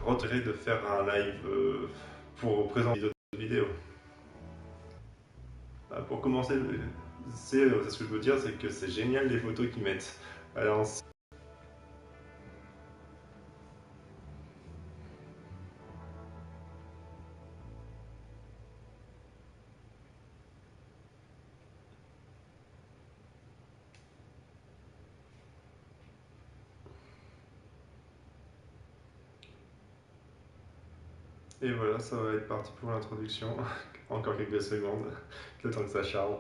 retiré de faire un live pour présenter une vidéo. Pour commencer, c'est ce que je veux dire, c'est que c'est génial les photos qu'ils mettent. Alors, et voilà, ça va être parti pour l'introduction. Encore quelques secondes, le temps que ça charge.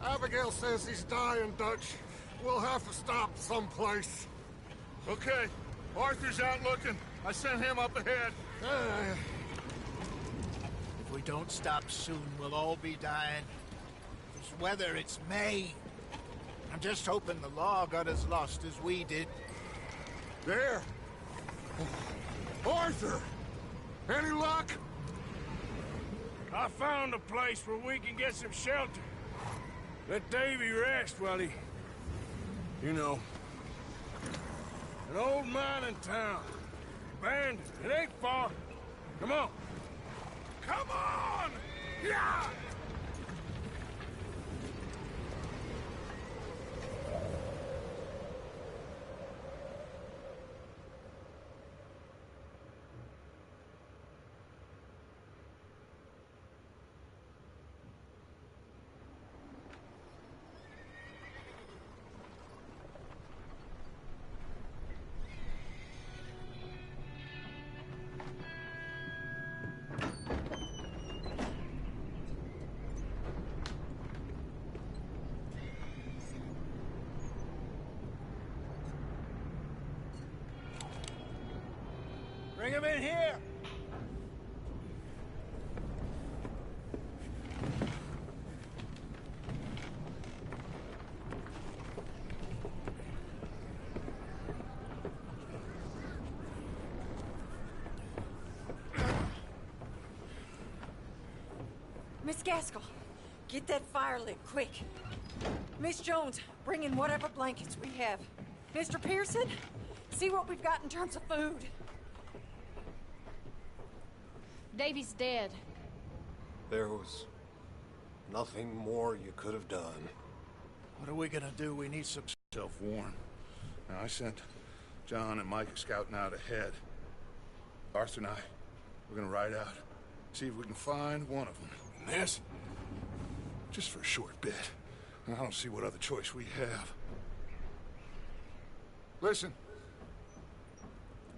Abigail says he's dying, Dutch. We'll have to stop someplace. Okay. Arthur's out looking. I sent him up ahead. If we don't stop soon, we'll all be dying. This weather, it's May. I'm just hoping the law got as lost as we did. There. Arthur! Any luck? I found a place where we can get some shelter. Let Davy rest while he... You know. An old mining town. Abandoned. It ain't far. Come on. Come on! Yeah! Bring him in here! Miss Gaskell, get that fire lit, quick. Miss Jones, bring in whatever blankets we have. Mr. Pearson, see what we've got in terms of food. Davy's dead. There was nothing more you could have done. What are we gonna do? We need some... Self-warn. Now, I sent John and Mike scouting out ahead. Arthur and I, we're gonna ride out. See if we can find one of them. And this? Just for a short bit. And I don't see what other choice we have. Listen.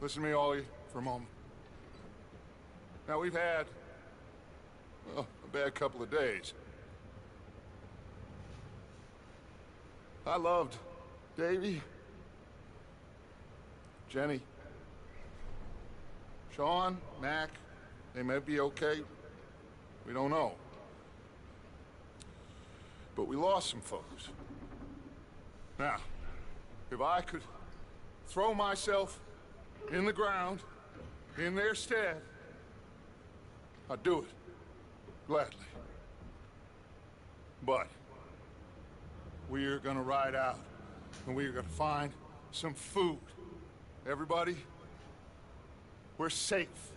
Listen to me, all of you, for a moment. Now, we've had, well, a bad couple of days. I loved Davy, Jenny, Sean, Mac. They may be okay. We don't know. But we lost some folks. Now, if I could throw myself in the ground in their stead, I'd do it gladly. But we are gonna ride out, and we are gonna find some food. Everybody, we're safe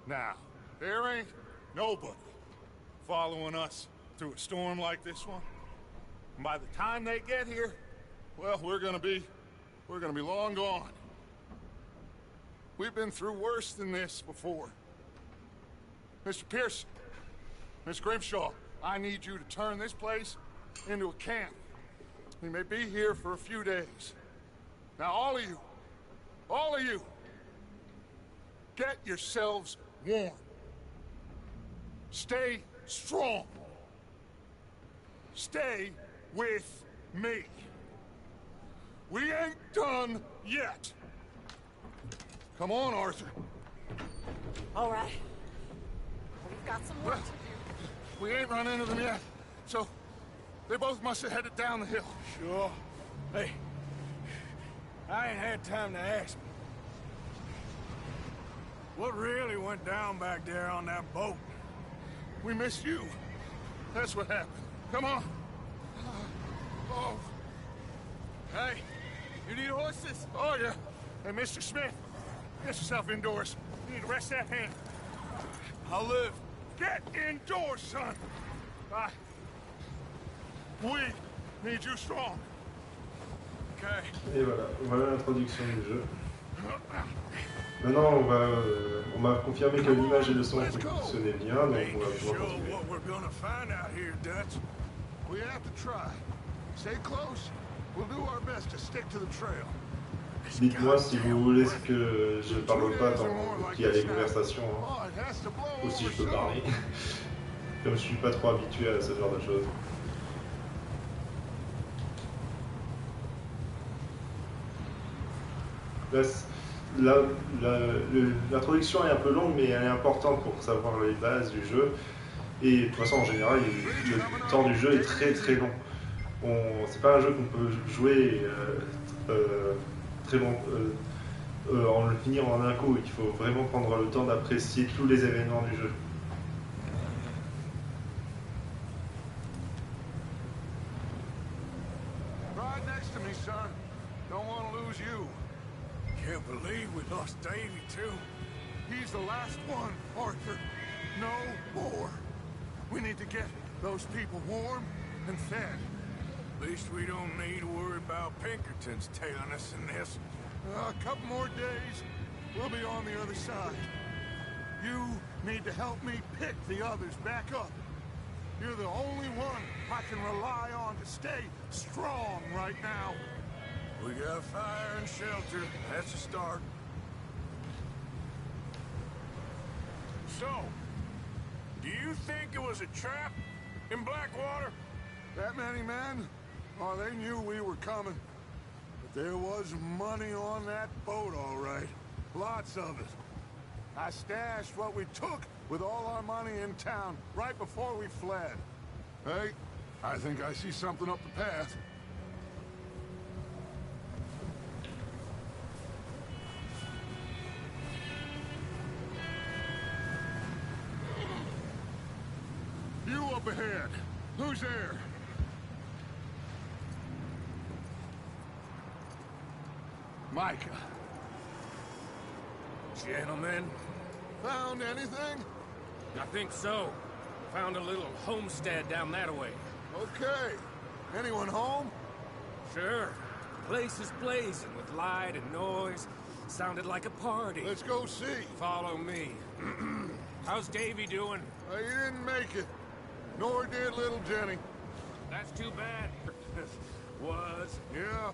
now. There ain't nobody following us through a storm like this one. And by the time they get here, well, we're gonna be long gone. We've been through worse than this before. Mr. Pearson, Miss Grimshaw, I need you to turn this place into a camp. We may be here for a few days. Now, all of you, get yourselves warm. Stay strong. Stay with me. We ain't done yet. Come on, Arthur. All right. We've got some work to do. We ain't run into them yet, so they both must have headed down the hill. Sure. Hey, I ain't had time to ask. What really went down back there on that boat? We missed you. That's what happened. Come on. Oh. Hey, you need horses? Oh, yeah. Hey, Mr. Smith, get yourself indoors. You need to rest that hand. I'll live. Get indoors, son. We need you strong. Okay. Et voilà l'introduction du jeu. Maintenant, on m'a confirmé que l'image et le son fonctionnaient bien, donc on va pouvoir continuer. What we're gonna find out here, Dutch. We have to try. Stay close. We'll do our best to stick to the trail. Dites-moi si vous voulez que je parle pas tant qu'il y a les conversations, hein, ou si je peux parler, comme je suis pas trop habitué à ce genre de choses. L'introduction est un peu longue, mais elle est importante pour savoir les bases du jeu. Et de toute façon, en général, le temps du jeu est très très long. C'est pas un jeu qu'on peut jouer très long, en le finir en un coup. Il faut vraiment prendre le temps d'apprécier tous les événements du jeu. Right next to me, son. Don't want to lose you. Can't believe we lost Davy, too. He's the last one, Arthur. No more. We need to get those people warm and fed. At least we don't need to worry about Pinkertons tailing us in this. A couple more days, we'll be on the other side. You need to help me pick the others back up. You're the only one I can rely on to stay strong right now. We got fire and shelter. That's a start. So, do you think it was a trap in Blackwater? That many men? Oh, they knew we were coming. But there was money on that boat, all right. Lots of it. I stashed what we took with all our money in town right before we fled. Hey, I think I see something up the path. You up ahead. Who's there? Micah. Gentlemen, Found anything? I think so. Found a little homestead down that way. Okay. Anyone home? Sure. Place is blazing with light and noise. Sounded like a party. Let's go see. Follow me. How's Davy doing? He didn't make it. Nor did little Jenny. That's too bad. Was. Yeah,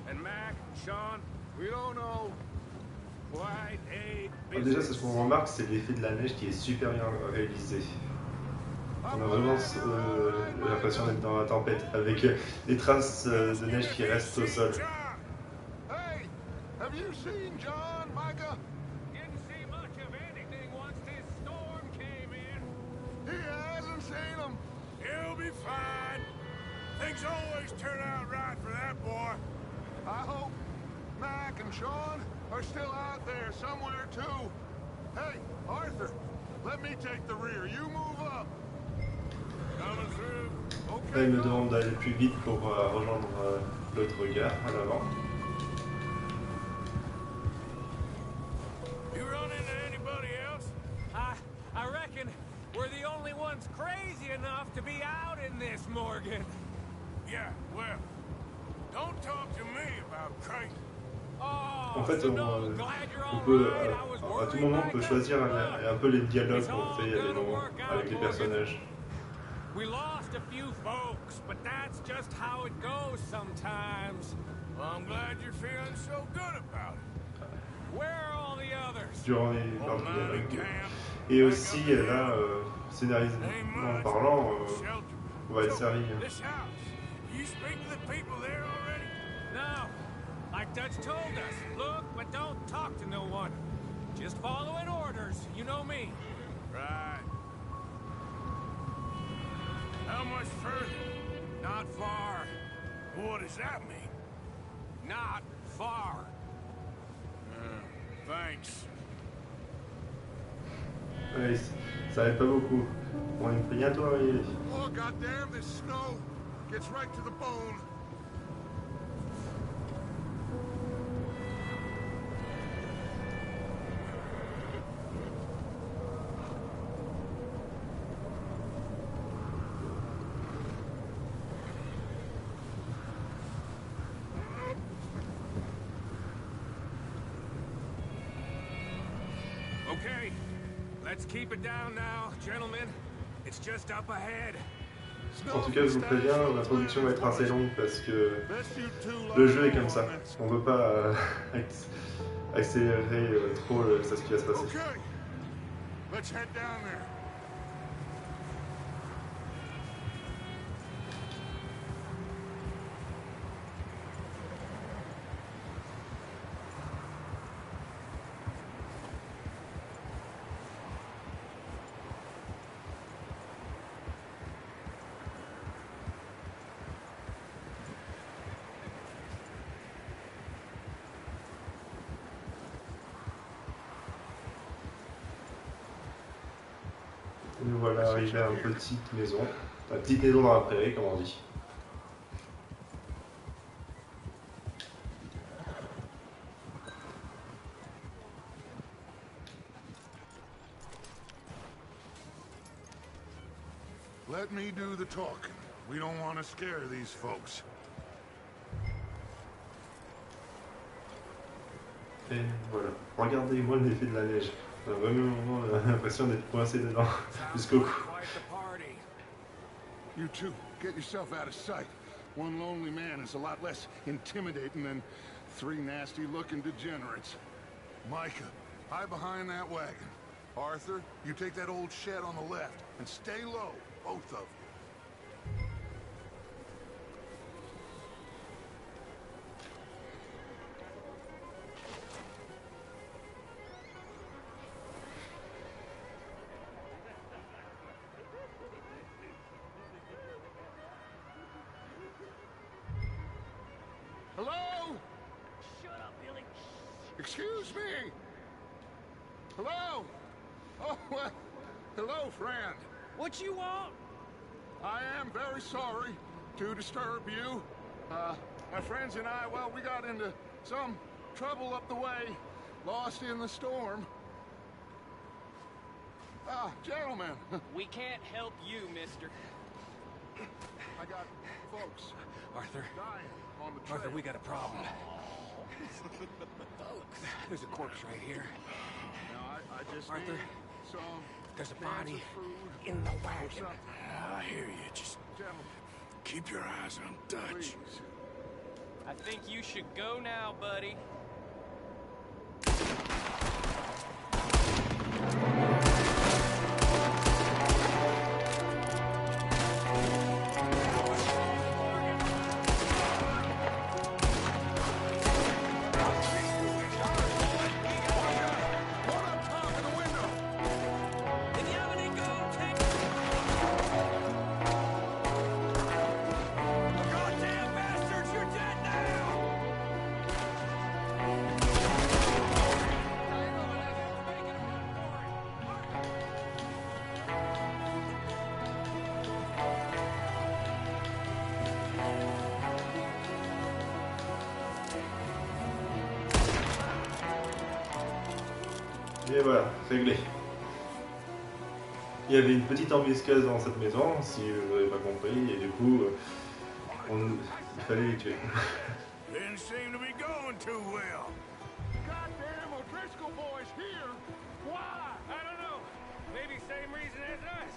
And Mac, Sean, we don't know. quite a Alors déjà, c'est ce qu'on remarque, c'est l'effet de la neige qui est super bien réalisé. On a vraiment l'impression d'être dans la tempête, avec des traces de neige qui restent au sol. Hey, have you seen John, Micah? Didn't see much of anything once this storm came in. He hasn't seen him. he'll be fine. Things always always turn out right for that boy. I hope Mac and Sean are still out there somewhere too. Hey, Arthur, let me take the rear. You move up. Coming through. Là, il Okay. me demande d'aller plus vite pour rejoindre l'autre gare à l'avant. You run into anybody else? I reckon we're the only ones crazy enough to be out in this, Morgan. Yeah, well, don't talk to me about crazy. Oh, En fait, so on, no, glad you're all peut, right. I was à tout worried moment, on like peut that. choisir un peu les dialogues It's qu'on all fait gonna work out, avec les Morgan. personnages. We lost a few folks, but that's just how it goes sometimes. Well, I'm glad you're feeling so good about it. Where are all the others? Durant les lors des dialogues. Et aussi, là, scénaristiquement parlant, on va être servi. This house. You speak to the people there already? No. Like Dutch told us, look, but don't talk to no one. Just following orders, you know me. Right. How much further? Not far. What does that mean? Not far. Thanks. Ouais, ça aide pas beaucoup. On est bientôt arrivé. Oh, goddamn, this snow gets right to the bone. Okay, let's keep it down now, gentlemen. It's just up ahead. En tout cas, je vous préviens, la production va être assez longue parce que le jeu est comme ça. On ne peut pas accélérer trop ce qui va se passer. Okay, let's head down there. Nous voilà arrivés à une petite maison. La petite maison dans la prairie, comme on dit. Let me do the talking. We don't want to scare these folks. Et voilà. Regardez-moi l'effet de la neige. On a vraiment l'impression d'être coincé dedans jusqu'au cou. Quite the party. You two, get yourself out of sight. One lonely man is a lot less intimidating than three nasty-looking degenerates. Micah, hide behind that wagon. Arthur, you take that old shed on the left, and stay low, both of you. Hello? Shut up, Billy. Excuse me? Hello? Oh, well, hello, friend. What you want? I am very sorry to disturb you. My friends and I, well, we got into some trouble up the way, lost in the storm. Gentlemen, We can't help you, mister. I got folks Arthur, dying on the trail. Arthur, we got a problem. There's a corpse right here. Now, I just Arthur, need some there's a cans body of food in the or wagon. something. I hear you. Just Gentlemen, keep your eyes on Dutch. please. I think you should go now, buddy. One up top in the window. Goddamn Et voilà, réglé. Il y avait une petite embuscade dans cette maison, si vous n'avez pas compris, et du coup, il fallait les tuer. Didn't seem to be going too well. Goddamn O'Driscoll boys here! Why? I don't know. Maybe same reason as us.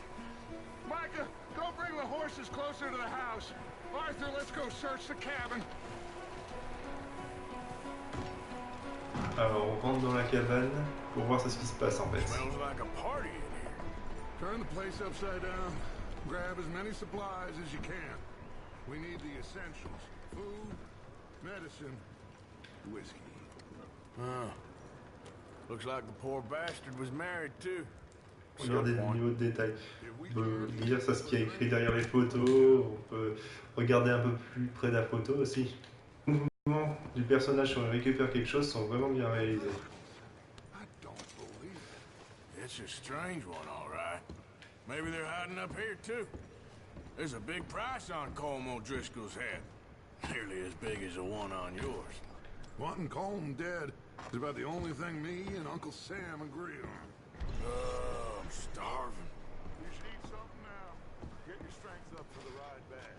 Micah, go bring the horses closer to the house. Arthur, let's go search the cabin. Alors, on rentre dans la cabane pour voir ce qui se passe en fait. Smells like a party in here. Turn the place upside down. Grab as many supplies as you can. We need the essentials. Food, medicine, whiskey. Huh. Looks like the poor bastard was married too. Regardez le niveau de détail. On peut lire ça, ce qu'il y a écrit derrière les photos. On peut regarder un peu plus près de la photo aussi. Les mouvements du personnage quand il récupère quelque chose sont vraiment bien réalisés. I don't believe it. It's a strange one, all right. Maybe they're hiding up here too. There's a big price on Colm O'Driscoll's head. Nearly as big as the one on yours. Wanting Colm dead is about the only thing me and Uncle Sam agree on. I'm starving. You should eat something now. Get your strength up for the ride back.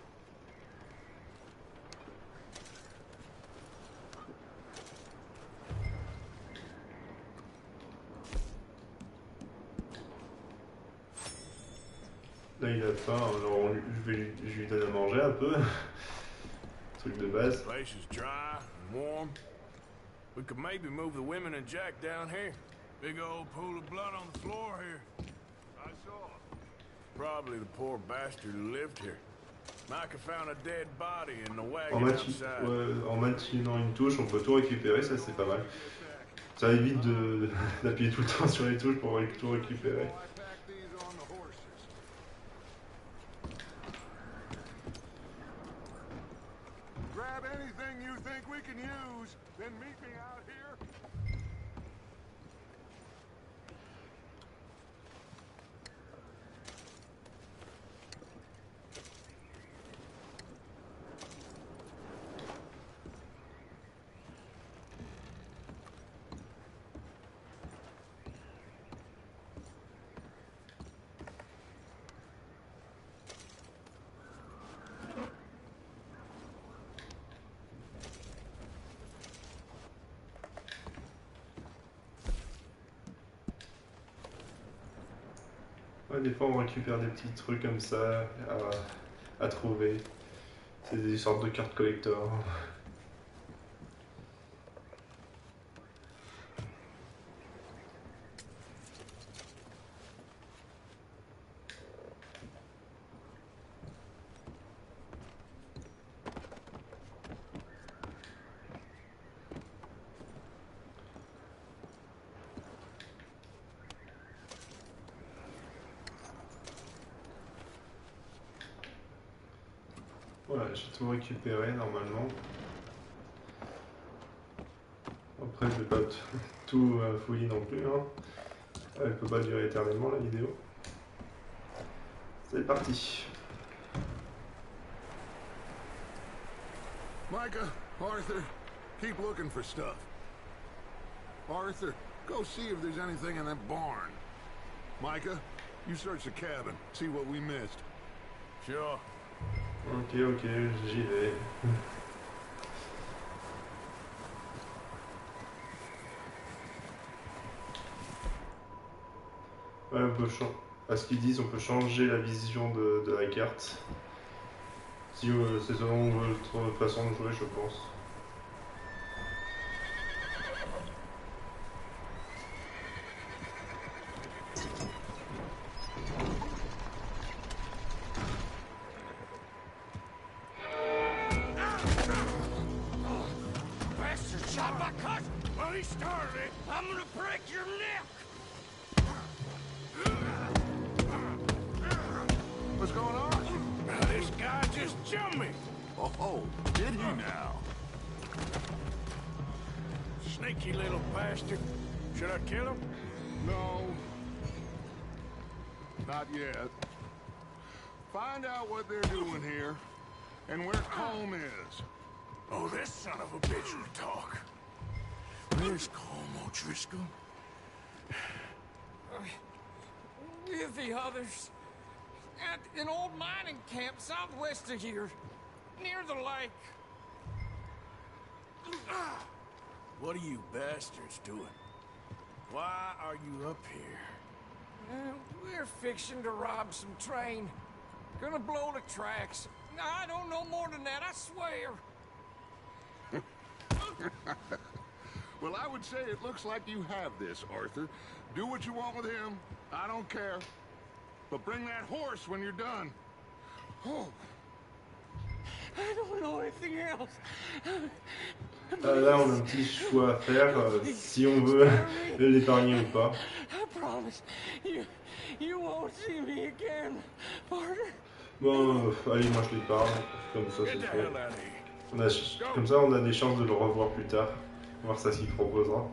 Là il a faim, alors je lui donne à manger un peu. Truc de base. The place is dry and warm. We could maybe move the women and Jack down here. Big old pool of blood on the floor here. I saw. Probably the poor bastard who lived here. Micah found a dead body in the wagon outside. En maintenant une touche, on peut tout récupérer, ça c'est pas mal. Ça évite d'appuyer tout le temps sur les touches pour tout récupérer. Grab anything you think we can use, then meet me out here. Ouais, des fois on récupère des petits trucs comme ça à trouver. C'est des sortes de cartes collector. Voilà, j'ai tout récupéré normalement. Après, je vais pas tout fouiller non plus. Hein. Elle peut pas durer éternellement la vidéo. C'est parti. Micah, Arthur, keep looking for stuff. Arthur, go see if there's anything in that barn. Micah, you search the cabin, see what we missed. Sure. Ok, j'y vais. Ouais, on peut changer. À ce qu'ils disent, on peut changer la vision de la carte. Si c'est selon votre façon de jouer, je pense. What's going on? This guy just jumped me. Oh, did he now? Sneaky little bastard. Should I kill him? No. Not yet. Find out what they're doing here, and where Colm is. Oh, this son of a bitch will talk. Where's Colm O'Driscoll? With the others. At an old mining camp southwest of here. Near the lake. What are you bastards doing? Why are you up here? We're fixing to rob some train. Gonna blow the tracks. I don't know more than that, I swear. Well, I would say it looks like you have this, Arthur. Do what you want with him. I don't care. But bring that horse when you're done. Oh. I don't know anything else. Là, on a un petit choix à faire, si on veut l'épargner ou pas. I promise you won't see me again, partner. Bon, allez, moi je l'épargne, comme ça c'est fait. Comme ça, on a des chances de le revoir plus tard, voir ça ce qu'il proposera.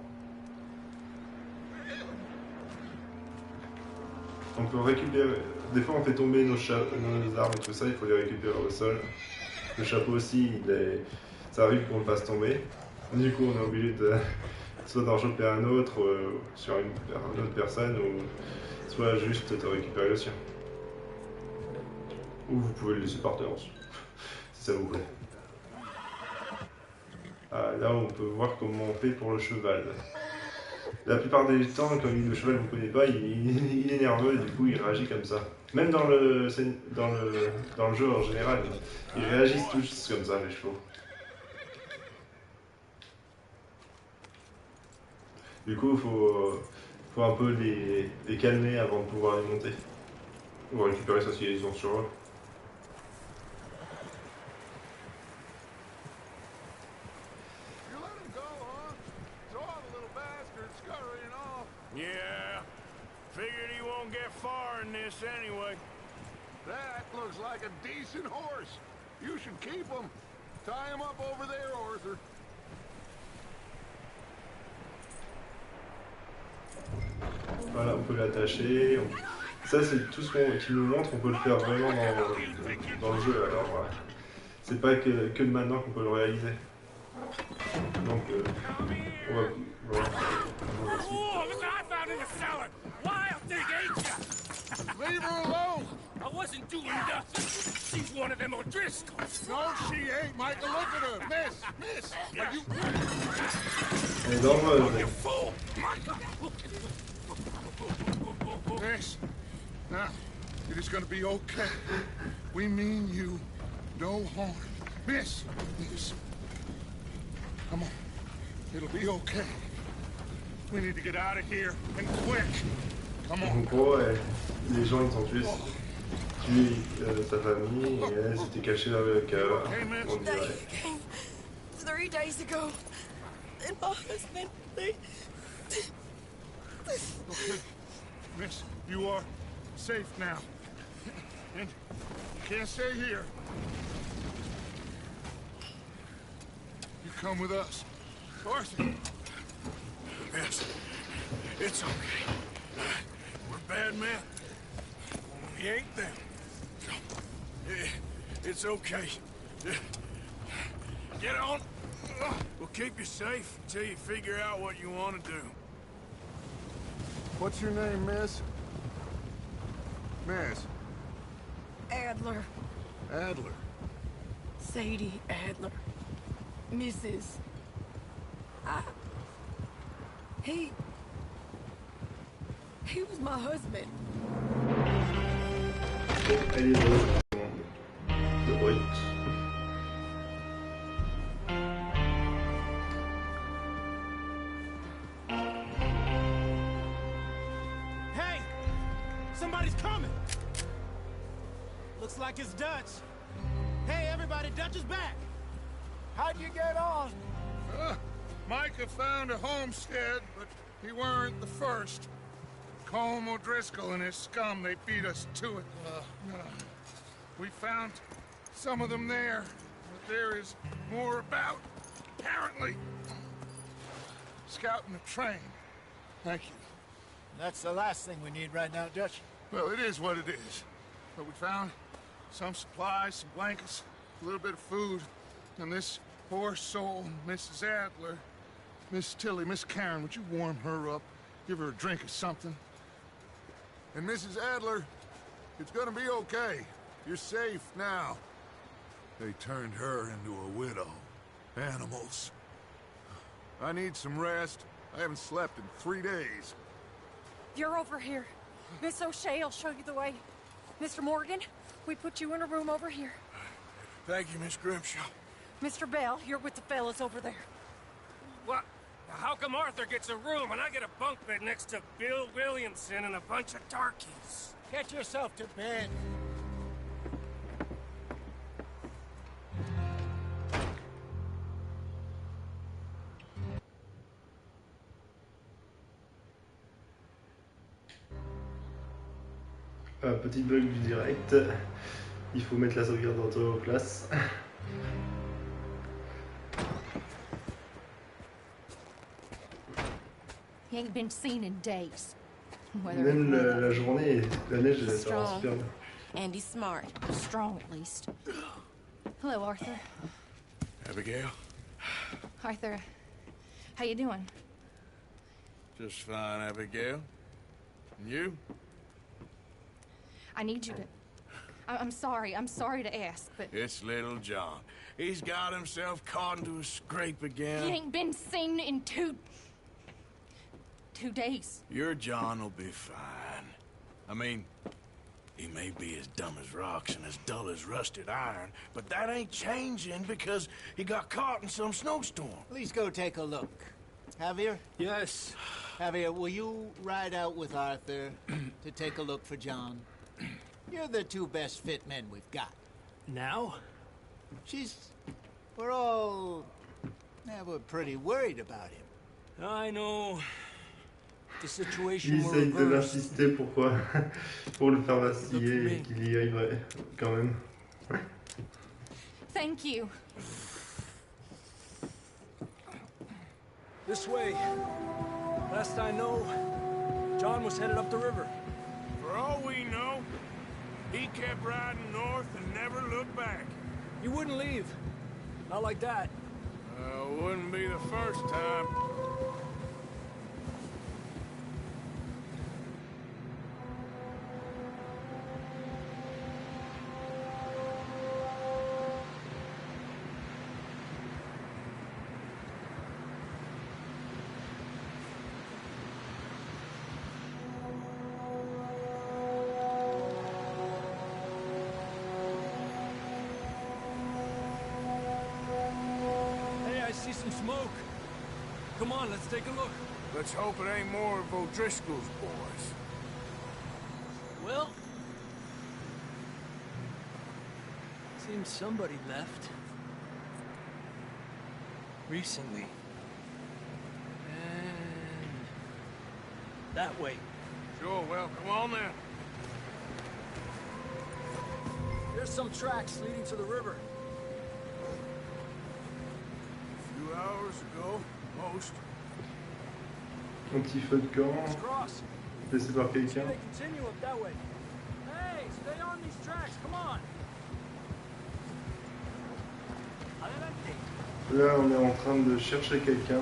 On peut récupérer. Des fois, on fait tomber nos armes et tout ça, il faut les récupérer au sol. Le chapeau aussi, ça arrive qu'on le fasse tomber. Du coup, on est obligé de soit d'en choper un autre sur une autre personne, ou soit juste de récupérer le sien. Ou vous pouvez le laisser par terre aussi, si ça vous plaît. Ah, là, on peut voir comment on fait pour le cheval. La plupart des temps, comme le cheval ne vous connaît pas, il est nerveux et du coup il réagit comme ça. Même dans le jeu en général, ils réagissent tous comme ça, les chevaux. Du coup, il faut un peu les calmer avant de pouvoir les monter. Ou récupérer ça s'ils ont sur eux. Yeah, figured he won't get far in this anyway. That looks like a decent horse. You should keep him. Tie him up over there, Arthur. Voilà, on peut l'attacher. Ça, c'est tout ce qu'il nous montre. On peut le faire vraiment dans le jeu. Alors, c'est pas que maintenant qu'on peut le réaliser. Donc, on va voir. Oh, look what I found in the cellar! Wild thing, ain't ya? Leave her alone! I wasn't doing nothing. She's one of them O'Driscolls. No, she ain't, Michael. Look at her. Miss, are you... Elle est dangereuse. You fool! Miss, now, it is gonna be okay. We mean you no harm. Miss, come on. It'll be okay. We need to get out of here, and quick. Come on. En gros, les gens ils ont tué sa famille et elle s'était cachée avec on dirait. 3 days ago. And my husband, Okay. Miss, you are safe now. And you can't stay here. You come with us. Arthur. Yes, it's okay. We're bad men. We ain't them. It's okay. Get on. We'll keep you safe until you figure out what you want to do. What's your name, miss? Miss? Adler. Adler. Sadie Adler. Mrs. He was my husband. Elle est bonne. De brut. Hey! Somebody's coming! Looks like it's Dutch. Hey, everybody, Dutch is back! How'd you get on? Micah found a homestead, but he weren't the first. Colm O'Driscoll and his scum, they beat us to it. We found some of them there, but there is more about, apparently. Scouting the train. Thank you. That's the last thing we need right now, Dutch. Well, it is what it is. But we found some supplies, some blankets, a little bit of food, and this poor soul, Mrs. Adler, Miss Tilly, Miss Karen, would you warm her up? Give her a drink or something. And Mrs. Adler, it's gonna be okay. You're safe now. They turned her into a widow. Animals. I need some rest. I haven't slept in 3 days. You're over here. Miss O'Shea will show you the way. Mr. Morgan, we put you in a room over here. Thank you, Miss Grimshaw. Mr. Bell, you're with the fellas over there. What? How come Arthur gets a room and I get a bunk bed next to Bill Williamson and a bunch of darkies? Get yourself to bed. Petit bug du direct. Il faut mettre la sauvegarde auto en place. He ain't been seen in days. Même la journée, la neige, ça rend super bien. And he's smart. Strong, at least. Hello, Arthur. Abigail? Arthur, how you doing? Just fine, Abigail. And you? I need you to... I'm sorry to ask, but... It's little John. He's got himself caught into a scrape again. He ain't been seen in two days. Your John will be fine. I mean, he may be as dumb as rocks and as dull as rusted iron, but that ain't changing because he got caught in some snowstorm. Please go take a look. Javier? Yes. Javier, will you ride out with Arthur to take a look for John? You're the two best fit men we've got. Now? We're pretty worried about him. I know. The Il situation essaye de l'insister pour le faire vaciller et qu'il y aille quand même. Thank you. This way. Last I know, John was headed up the river. For all we know, he kept riding north and never looked back. He wouldn't leave. Not like that. Wouldn't be the first time. See some smoke. Come on, let's take a look. Let's hope it ain't more of O'Driscoll's boys. Well, seems somebody left. Recently. And that way. Sure, well, come on then. There's some tracks leading to the river. Hours ago, most. Un petit feu de camp, laissé par quelqu'un. Continue up that way. Hey, stay on these tracks, come on. Là, on est en train de chercher quelqu'un.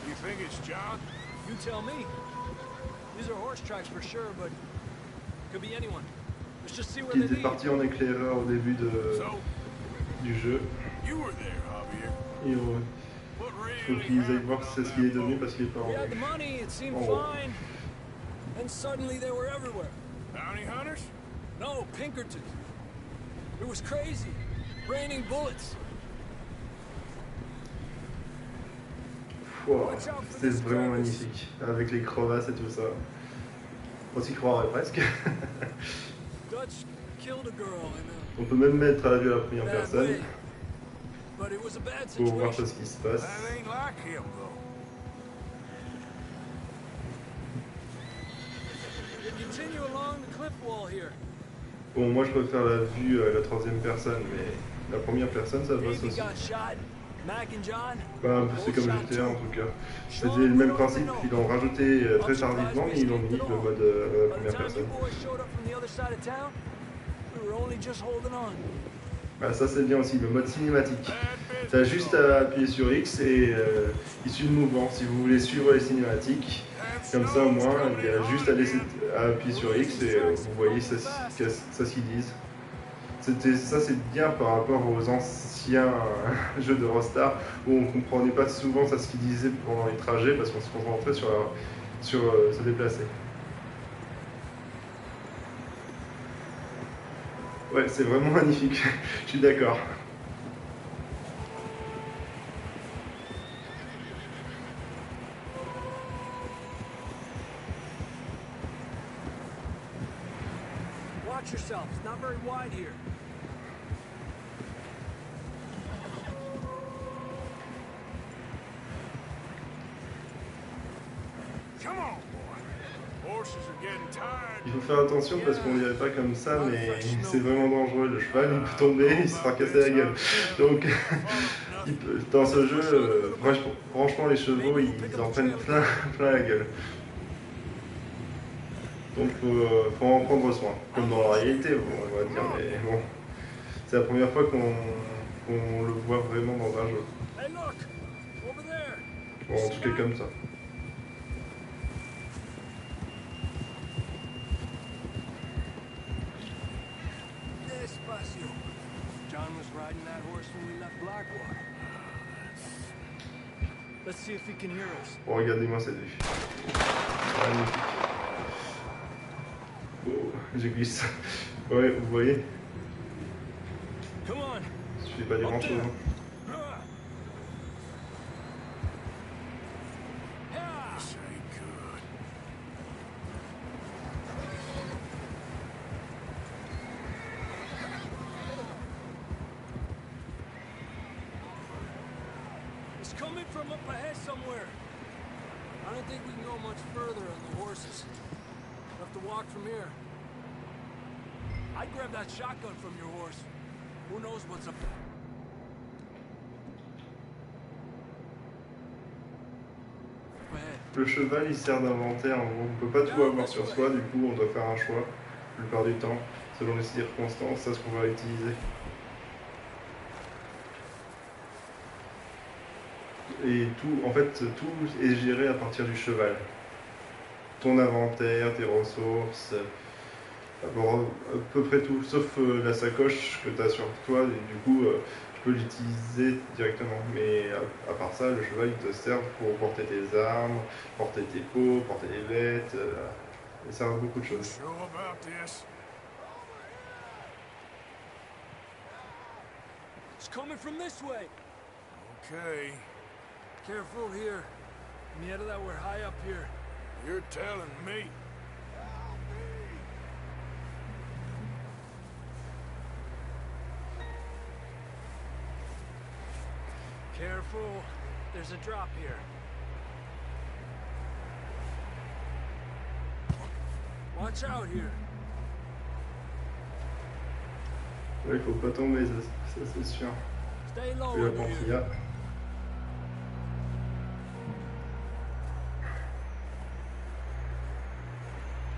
You think it's John? You tell me. These are horse tracks for sure, but could be anyone. Let's just see where Qui they était lead. parti en éclaireur au début du jeu. You were there, Javier. Et faut qu'ils aillent voir ce qu'il est devenu parce qu'il est pas We had the money, it seemed fine. And suddenly they were everywhere. Bounty hunters? No, Pinkertons. It was crazy. Raining bullets. Wow, c'était vraiment magnifique. Avec les crevasses et tout ça. On s'y croirait presque. Dutch killed a girl in On peut même mettre à la vue à la première bad personne way. But it was a bad pour voir situation. ce qui se passe. That ain't like him, though. You continue along the cliff wall here. Bon, moi je préfère la vue à la troisième personne, mais la première personne ça passe Davey aussi. got shot. Mac and John. Bah, c'est comme GTA en tout cas. C'était le même principe, ils l'ont rajouté très tardivement, mais ils l'ont mis le mode By the première time you personne. boys showed up from the other side of town, we were only just holding on. Bah, ça c'est bien aussi, le mode cinématique. Bad Tu as juste à appuyer sur X et il suit le mouvement. Si vous voulez suivre les cinématiques, comme ça au moins, il y a juste à appuyer sur X et vous voyez ça ce qu'ils disent. Ça c'est bien par rapport aux anciens jeux de Rockstar où on comprenait pas souvent ça ce qu'ils disaient pendant les trajets parce qu'on se concentrait sur se déplacer. Ouais, c'est vraiment magnifique, je suis d'accord. Watch yourself. It's not very wide here. Come on, boy. Horses are getting tired. Il faut faire attention parce qu'on dirait pas comme ça, mais c'est vraiment dangereux. Le cheval, il peut tomber, il se fera casser la gueule. Donc, dans ce jeu, franchement, les chevaux, ils en prennent plein la gueule. Donc, faut en prendre soin. Comme dans la réalité, on va dire. Mais bon, c'est la première fois qu'on le voit vraiment dans un jeu. Bon, en tout cas, comme ça. John was riding that horse when we left Blackwater. Let's see if he can hear us. Bon, regardez-moi cette vue. Magnifique. Oh, je glisse. Ouais, vous voyez? Come on. Je fais pas des grands choses. It's coming from up ahead somewhere. I don't think we can go much further on the horses. We'll have to walk from here. I'd grab that shotgun from your horse. Who knows what's up there? Le cheval, il sert d'inventaire. On ne peut pas tout avoir sur soi, du coup, on doit faire un choix, la plupart du temps, selon les circonstances, ça ce qu'on va utiliser. Et tout, en fait, tout est géré à partir du cheval. Ton inventaire, tes ressources, bon, à peu près tout, sauf la sacoche que tu as sur toi, et du coup, tu peux l'utiliser directement. Mais à part ça, le cheval, il te sert pour porter tes armes, porter tes pots, porter les bêtes, il sert à beaucoup de choses. It's coming from this way. Okay. Careful here. Mierda, that we're high up here. You're telling me. Careful. There's a drop here. Watch out here. Ouais, il faut pas tomber, ça c'est sûr. Stay low Puis la under portilla. here.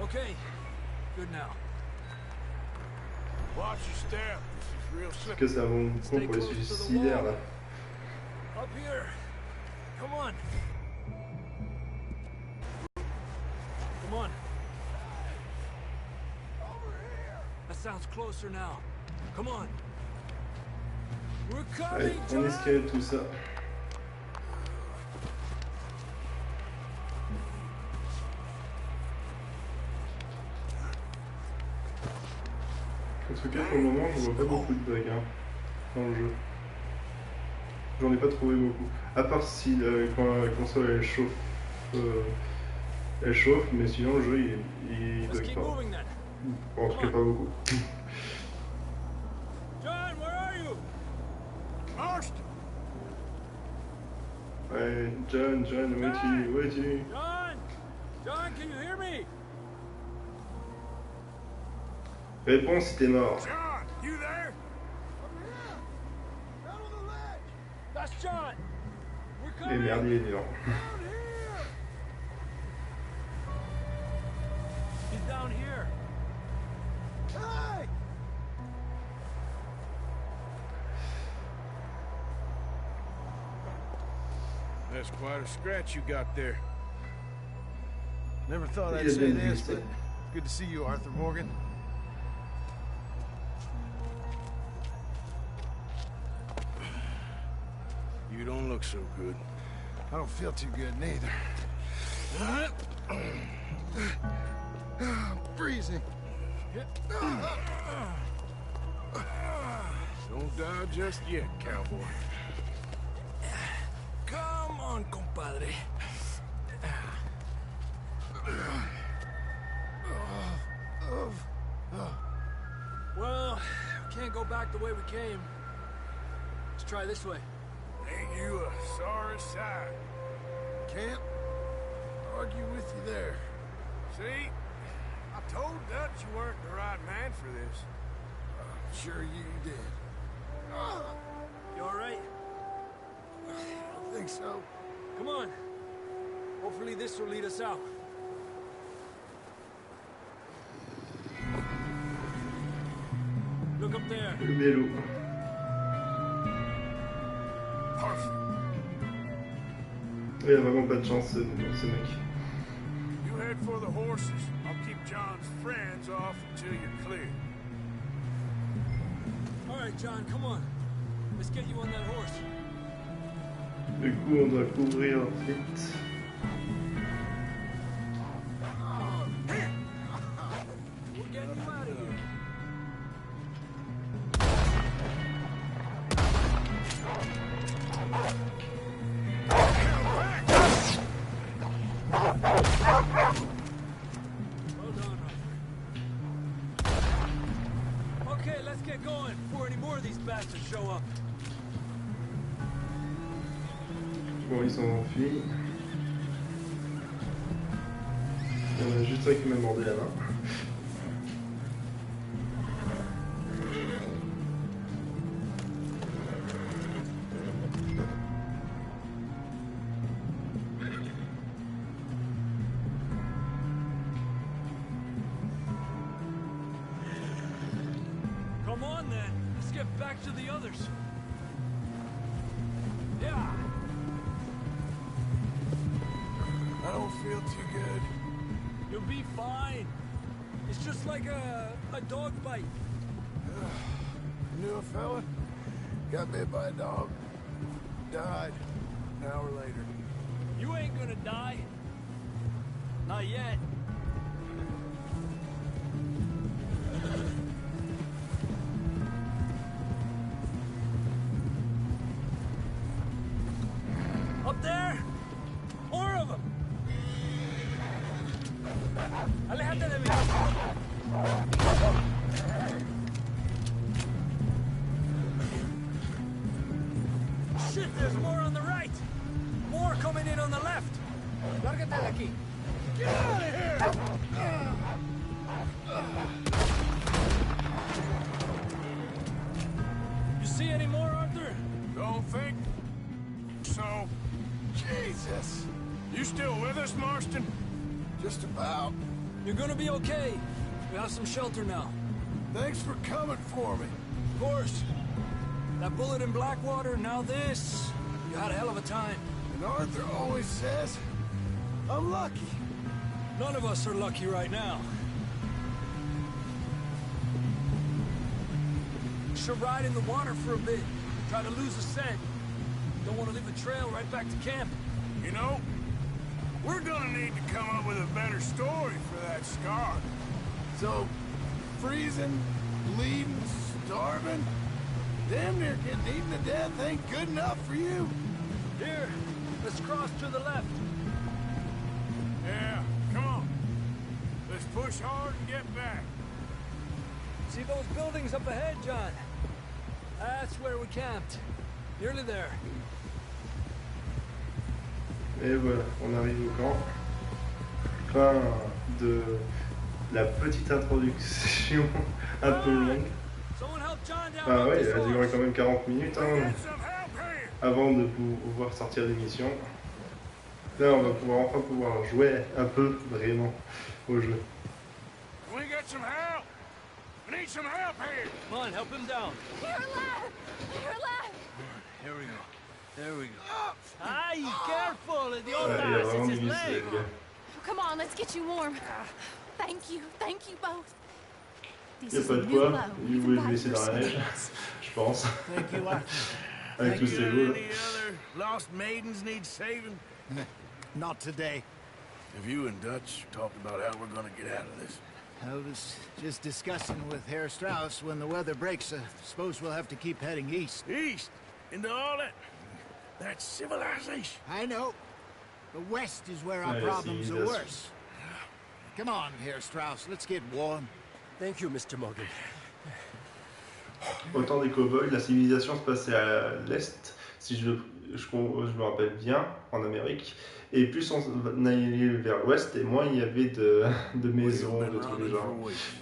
Okay. Good now. Watch your step. This is real Parce slippery. que c'est un bon con pour les suicidaires là. Up here. Come on. Come on. That sounds closer now. Come on. We're Allez, coming, on escalade tout ça. En tout cas, pour le moment, je vois pas beaucoup de bugs hein, dans le jeu. J'en ai pas trouvé beaucoup. À part si quand la console elle chauffe, mais sinon le jeu il Let's bug keep pas. moving then. En tout cas, pas beaucoup. John, where are you? Marston! Ouais, John, où es-tu? John, can you hear me? Réponds si t'es mort. John, you there? That's John. We're Et coming. merde, il est vivant. He's down here. Hey! That's quite a scratch you got there. Never thought I'd Il a say bien this, glissé. but good to see you, Arthur Morgan. You don't look so good. I don't feel too good neither. I'm freezing. Don't die just yet, cowboy. Come on, compadre. Well, we can't go back the way we came. Let's try this way. Ain't you a sorry sight? Can't argue with you there. See? I told Dutch you weren't the right man for this. Sure you did. You all right? I don't think so. Come on. Hopefully this will lead us out. Look up there. Le mélo. Perfect. Il a vraiment pas de chance, ce mec. You head for the horses. I'll keep John's friends off until you're clear. All right, John, come on. Let's get you on that horse. Du coup, on doit couvrir vite. We're getting you out of here. Well done, Arthur. Okay, let's get going before any more of these bastards show up. Bon, ils sont enfuis. Il y en a juste un qui m'a mordé la main. Come on then, let's get back to the others. Yeah. I don't feel too good. You'll be fine. It's just like a dog bite. Knew a fella? Got bit by a dog. Died. An hour later. You ain't gonna die. Not yet. Up there? More of them. Aléjate de mí. Shit, there's more on the right. More coming in on the left. Lárgate de aquí. Get out of here! You see any more, Arthur? Don't think so. Jesus! You still with us, Marston? Just about. You're gonna be okay. We have some shelter now. Thanks for coming for me. Of course. That bullet in Blackwater, now this. You had a hell of a time. And Arthur always says, I'm lucky. None of us are lucky right now. Should ride in the water for a bit. Try to lose the scent. Don't want to leave a trail right back to camp. You know, we're gonna need to come up with a better story for that scar. So, freezing, bleeding, starving, damn near getting eaten to death ain't good enough for you. Here, let's cross to the left. Yeah, come on. Let's push hard and get back. See those buildings up ahead, John? That's where we camped. Nearly there. Et voilà, on arrive au camp. Fin de la petite introduction un peu longue. Someone help John down Ah off ouais, this elle a duré horse. quand même 40 minutes hein, Get some help here. avant de pouvoir sortir l'émission. Là, on va pouvoir jouer un peu vraiment au jeu. We get some help. We need some help here. Come on, help him down. You're alive! You're alive! Here we go. There we go. Ay, careful! full of the old Il a guy vraiment since his du muscle, leg. le gars. Come on, let's get you warm. Thank you both. This Il n'y a is pas a de new quoi, low. il You've voulait le invited laisser dans la neige, yourselves. je pense, Thank you, Arthur. avec tous You ces got loups là. any other lost maidens need saving? Not today. Have you and Dutch talked about how we're gonna get out of this? I was just discussing with Herr Strauss when the weather breaks. Suppose we'll have to keep heading east. East? Into all that civilization? I know. The west is where our Yeah, problems see, are that's- worse. Come on, Herr Strauss. Let's get warm. Thank you, Mr. Morgan. Au temps des cow-boys, la civilisation se passait à l'est, si je me rappelle bien, en Amérique. Et plus on allait vers l'ouest, et moins il y avait de maisons, We've de been trucs du running for genre. weeks.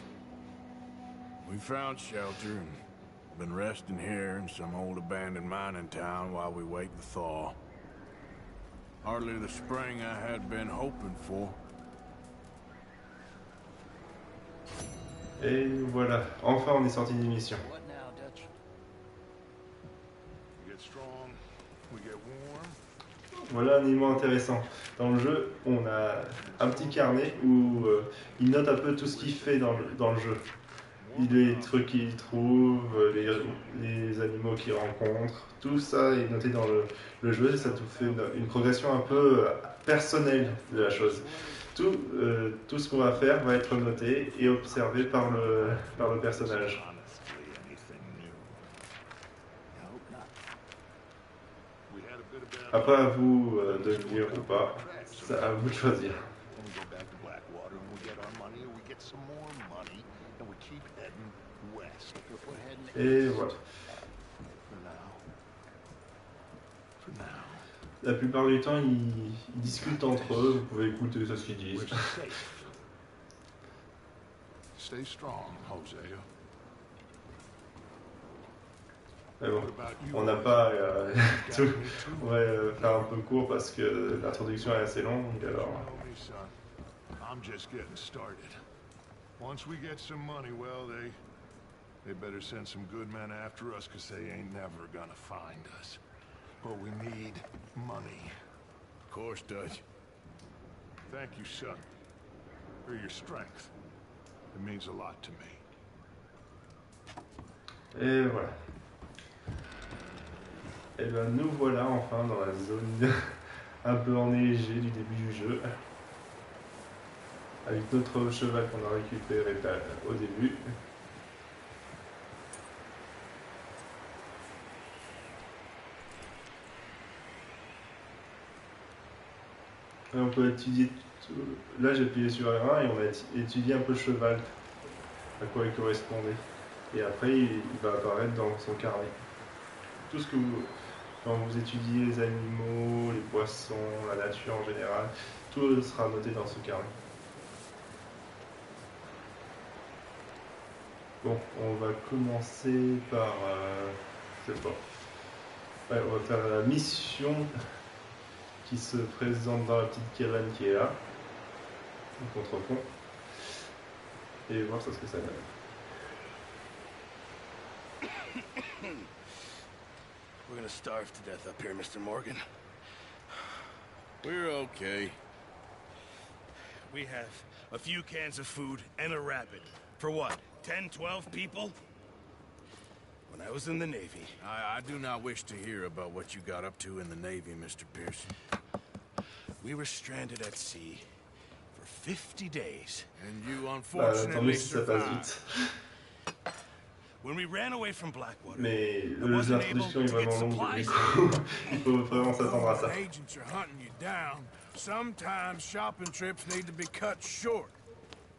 We found shelter and been resting here in some old abandoned mining town while we wait the thaw. Hardly the spring I had been hoping for. Et voilà, enfin on est sorti d'une mission. What now, Dutch? We get strong, we get warm. Voilà un élément intéressant. Dans le jeu, on a un petit carnet où il note un peu tout ce qu'il fait dans le jeu. Les trucs qu'il trouve, les animaux qu'il rencontre, tout ça est noté dans le jeu et ça te fait une progression un peu personnelle de la chose. Tout ce qu'on va faire va être noté et observé par le personnage. Honestly, anything new. We had a bit of bad Après, à vous de venir ou pas, c'est à vous de choisir. Then we go back to Blackwater and we get our money, or we get some more money, and we keep heading west. We're heading Et voilà. for now. For now. La plupart du temps, ils discutent entre eux, vous pouvez écouter ce qu'ils disent. We're safe. Stay strong, Hosea. Mais bon, What about you? on n'a pas Got me on va faire un peu court parce que l'introduction est assez longue, You alors... know me, son. I'm just getting started. Once we get some money, well, they better send some good men after us, because they ain't never gonna find us. But we need money. Of course, Dutch. Thank you, son, for your strength. It means a lot to me. Et voilà. Et ben nous voilà enfin dans la zone un peu enneigée du début du jeu. Avec notre cheval qu'on a récupéré au début. Et on peut étudier... Là j'ai appuyé sur R1 et on a étudié un peu le cheval, à quoi il correspondait. Et après il va apparaître dans son carnet. Tout ce que vous... Quand vous étudiez les animaux, les poissons, la nature en général, tout sera noté dans ce carnet. Bon, on va commencer par... je sais pas. Ouais, on va faire la mission qui se présente dans la petite cabane qui est là, au contrefond, et voir ce que ça donne. We're gonna starve to death up here, Mr. Morgan. We're okay. We have a few cans of food and a rabbit. For what, 10, 12 people? When I was in the Navy... I do not wish to hear about what you got up to in the Navy, Mr. Pearson. We were stranded at sea for 50 days. And you Tant unfortunately mieux si ça passe survived. vite. When we ran away from Blackwater, Mais I wasn't able l'introduction est to get vraiment longue, supplies. du coup, il faut vraiment s'attendre à ça. When agents are hunting you down, sometimes shopping trips need to be cut short.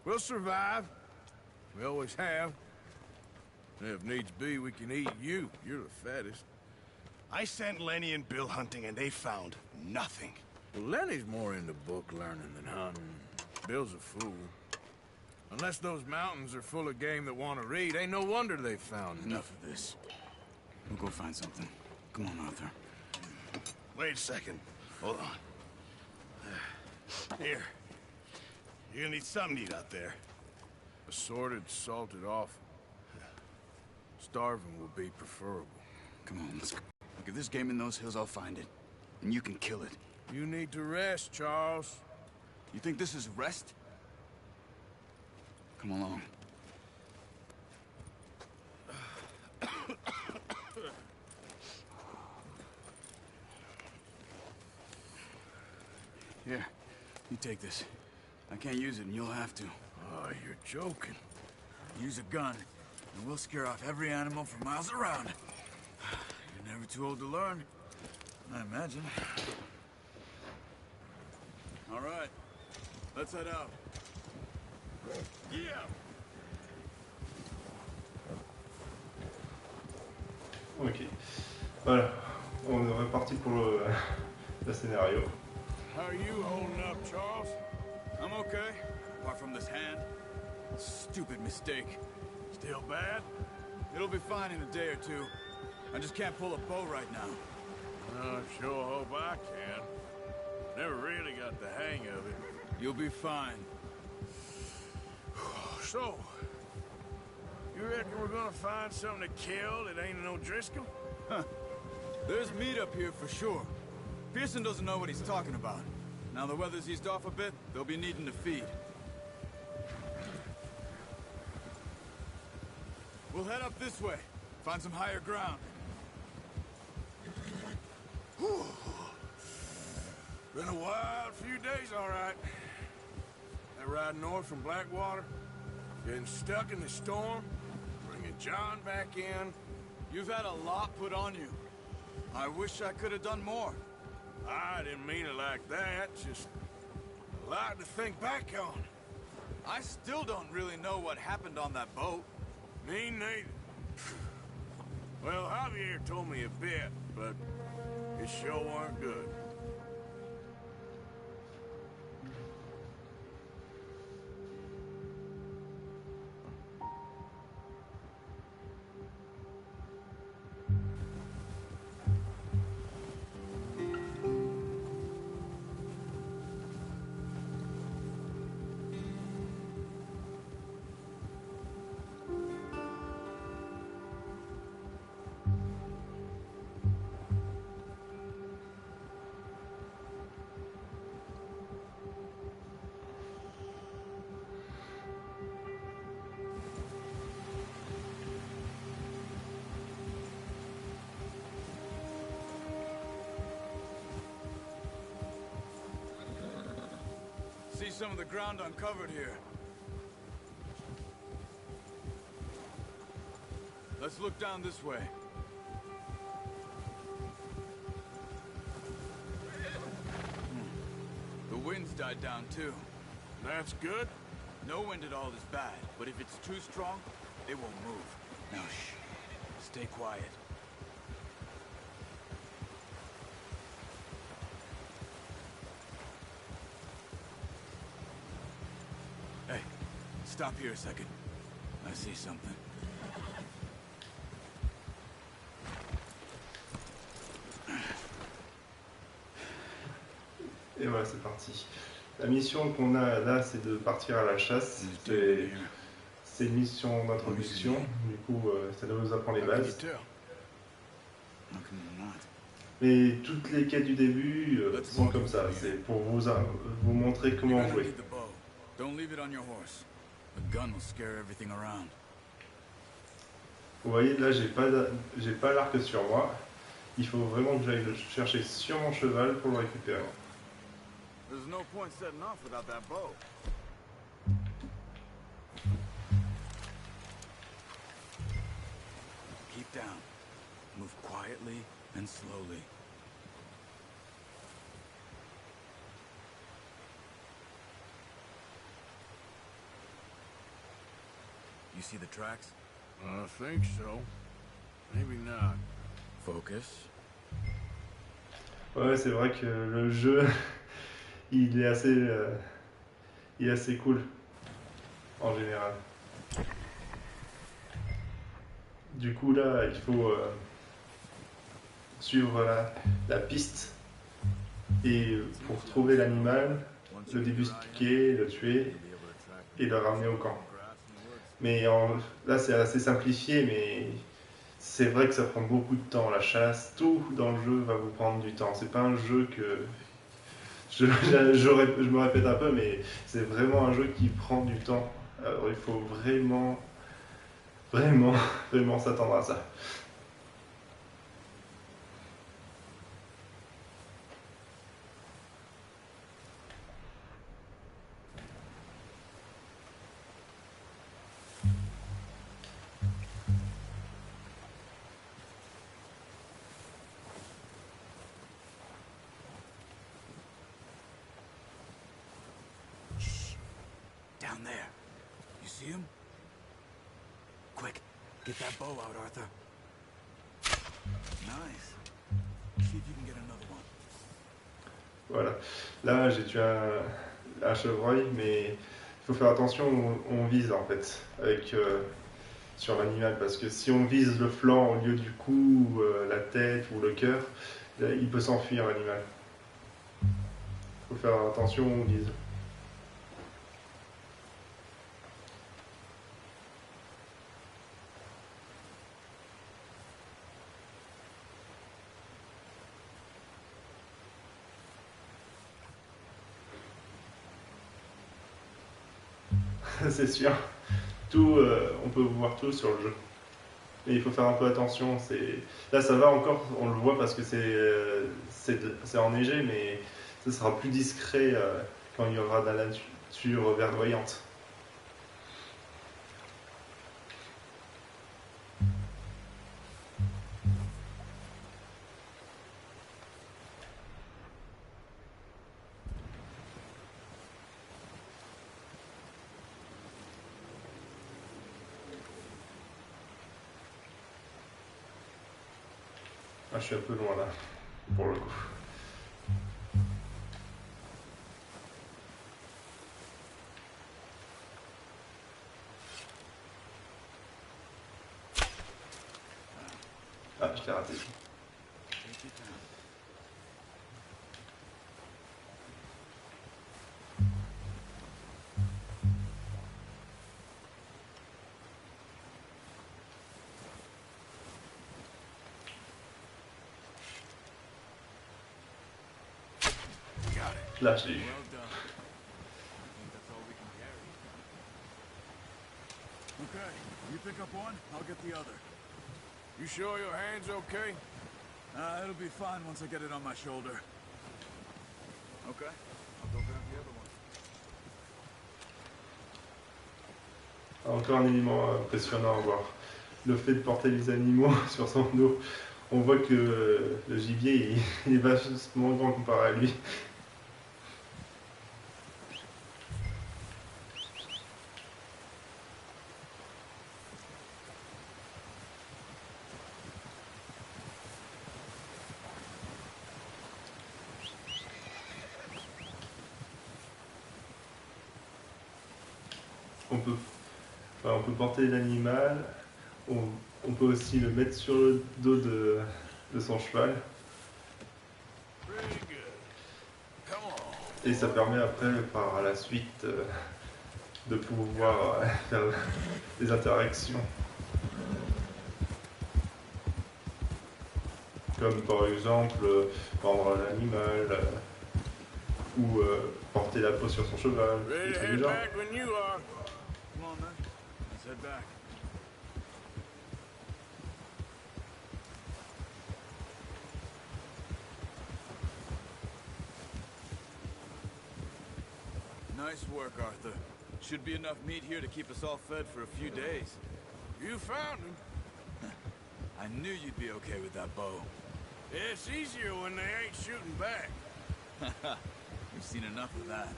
We'll survive. We always have. And if needs be, we can eat you. You're the fattest. I sent Lenny and Bill hunting, and they found nothing. Well, Lenny's more into book learning than hunting. Bill's a fool. Unless those mountains are full of game that want to read, ain't no wonder they found Enough of this. We'll go find something. Come on, Arthur. Wait a second. Hold on. Here. You're gonna need something to eat out there. Assorted, salted offal. Starving will be preferable. Come on, let's go. Look, if there's game in those hills, I'll find it. And you can kill it. You need to rest, Charles. You think this is rest? Come along. Here, you take this. I can't use it, and you'll have to. Oh, you're joking. Use a gun, and we'll scare off every animal for miles around. You're never too old to learn, I imagine. All right, let's head out. Yeah! Ok. Voilà. On est reparti pour le scénario. How are you holding up, Charles? I'm okay, apart from this hand. Stupid mistake. Still bad? It'll be fine in a day or two. I just can't pull a bow right now. I sure hope I can. Never really got the hang of it. You'll be fine. So, you reckon we're gonna find something to kill that ain't no Driscoll? Huh. There's meat up here for sure. Pearson doesn't know what he's talking about. Now the weather's eased off a bit, they'll be needing to feed. We'll head up this way. Find some higher ground. Whew. Been a wild few days, all right. That ride north from Blackwater, getting stuck in the storm, bringing John back in. You've had a lot put on you. I wish I could have done more. I didn't mean it like that, just a lot to think back on. I still don't really know what happened on that boat. Me neither. Well, Javier told me a bit, but it sure weren't good. See some of the ground uncovered here. Let's look down this way. The wind's died down too. That's good. No wind at all is bad, but if it's too strong, it won't move. Now shh. Stay quiet. Hey, stop here a second. I see something. Et voilà, c'est parti. La mission qu'on a là, c'est de partir à la chasse. C'est une mission d'introduction. Du coup, ça nous apprend les bases. Mais toutes les quêtes du début sont comme ça. C'est pour vous montrer comment jouer. Vous voyez, là, j'ai pas l'arc sur moi. Il faut vraiment que j'aille le chercher sur mon cheval pour le récupérer. There's no point setting off without that bow. Keep down. Move quietly and slowly. You see the tracks? I think so. Maybe not. Focus. Ouais, c'est vrai que le jeu, il est assez cool, en général. Du coup, là, il faut suivre la piste et pour trouver l'animal, le débusquer, le tuer et le ramener au camp. Mais là, c'est assez simplifié, mais c'est vrai que ça prend beaucoup de temps. La chasse, tout dans le jeu va vous prendre du temps. C'est pas un jeu Je me répète un peu, mais c'est vraiment un jeu qui prend du temps. Alors il faut vraiment s'attendre à ça. Down there. You see him? Quick, get that bow out, Arthur. Nice. See if you can get another one. Voilà. Là, j'ai tué un chevreuil, mais il faut faire attention où on vise en fait, sur l'animal, parce que si on vise le flanc au lieu du cou, la tête ou le cœur, il peut s'enfuir l'animal. Il faut faire attention où on vise. C'est sûr. Tout, on peut voir tout sur le jeu. Mais il faut faire un peu attention. Là, ça va encore, on le voit parce que c'est enneigé, mais ce sera plus discret quand il y aura de la nature verdoyante. Ah, je suis un peu loin là, pour le coup. Ah, je l'ai raté. Là, je l'ai eu. Okay, you pick up one, I'll get the other. You sure your hand's okay? It'll be fine once I get it on my shoulder. Okay, I'll go grab the other one. Encore un élément impressionnant à voir. Le fait de porter les animaux sur son dos. On voit que le gibier, il est vachement grand comparé à lui. On peut porter l'animal, on peut aussi le mettre sur le dos de son cheval. Et ça permet après, par la suite, de pouvoir faire des interactions. Comme par exemple, prendre l'animal, ou porter la peau sur son cheval, des trucs du genre. Come on, then. Let's head back. Nice work, Arthur. Should be enough meat here to keep us all fed for a few days. You found him. I knew you'd be okay with that bow. It's easier when they ain't shooting back. We've seen enough of that.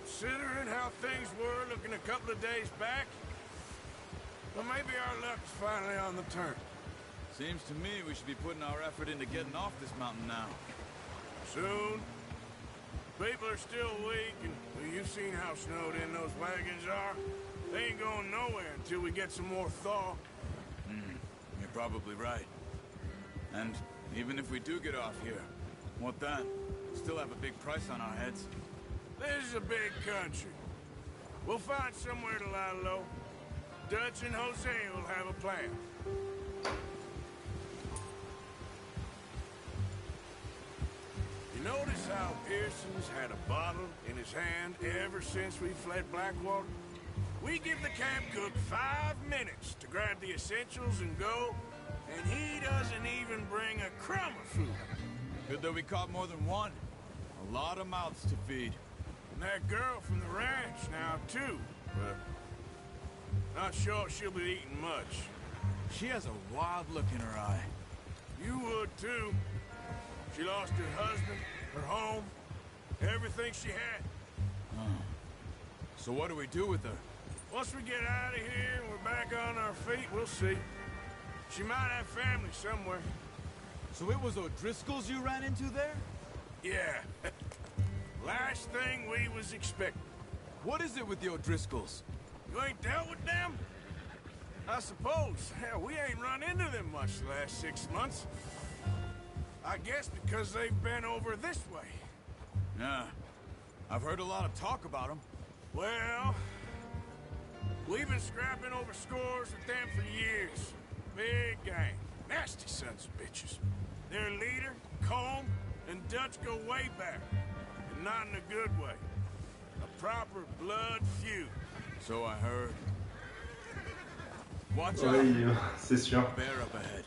Considering how things were looking a couple of days back, well, maybe our luck's finally on the turn. Seems to me we should be putting our effort into getting off this mountain now. Soon. People are still weak, and well, you've seen how snowed in those wagons are. They ain't going nowhere until we get some more thaw. You're probably right. And even if we do get off here, what then? Still have a big price on our heads. This is a big country. We'll find somewhere to lie low. Dutch and Jose will have a plan. You Notice how Pearson's had a bottle in his hand ever since we fled Blackwater? We give the camp cook 5 minutes to grab the essentials and go, and he doesn't even bring a crumb of food. Good that we caught more than one. A lot of mouths to feed. And that girl from the ranch now, too, but not sure she'll be eating much. She has a wild look in her eye. You would, too. She lost her husband, her home, everything she had. So what do we do with her? Once we get out of here and we're back on our feet, we'll see. She might have family somewhere. So it was O'Driscoll's you ran into there? Yeah. Last thing we was expecting. What is it with the O'Driscolls? You ain't dealt with them? I suppose. Hell, we ain't run into them much the last 6 months. I guess because they've been over this way. Yeah. I've heard a lot of talk about them. Well, we've been scrapping over scores with them for years. Big gang. Nasty sons of bitches. Their leader, Combe, and Dutch go way back. And not in a good way. A proper blood feud. So I heard. Watch out. Oui, c'est sûr. Bear up ahead.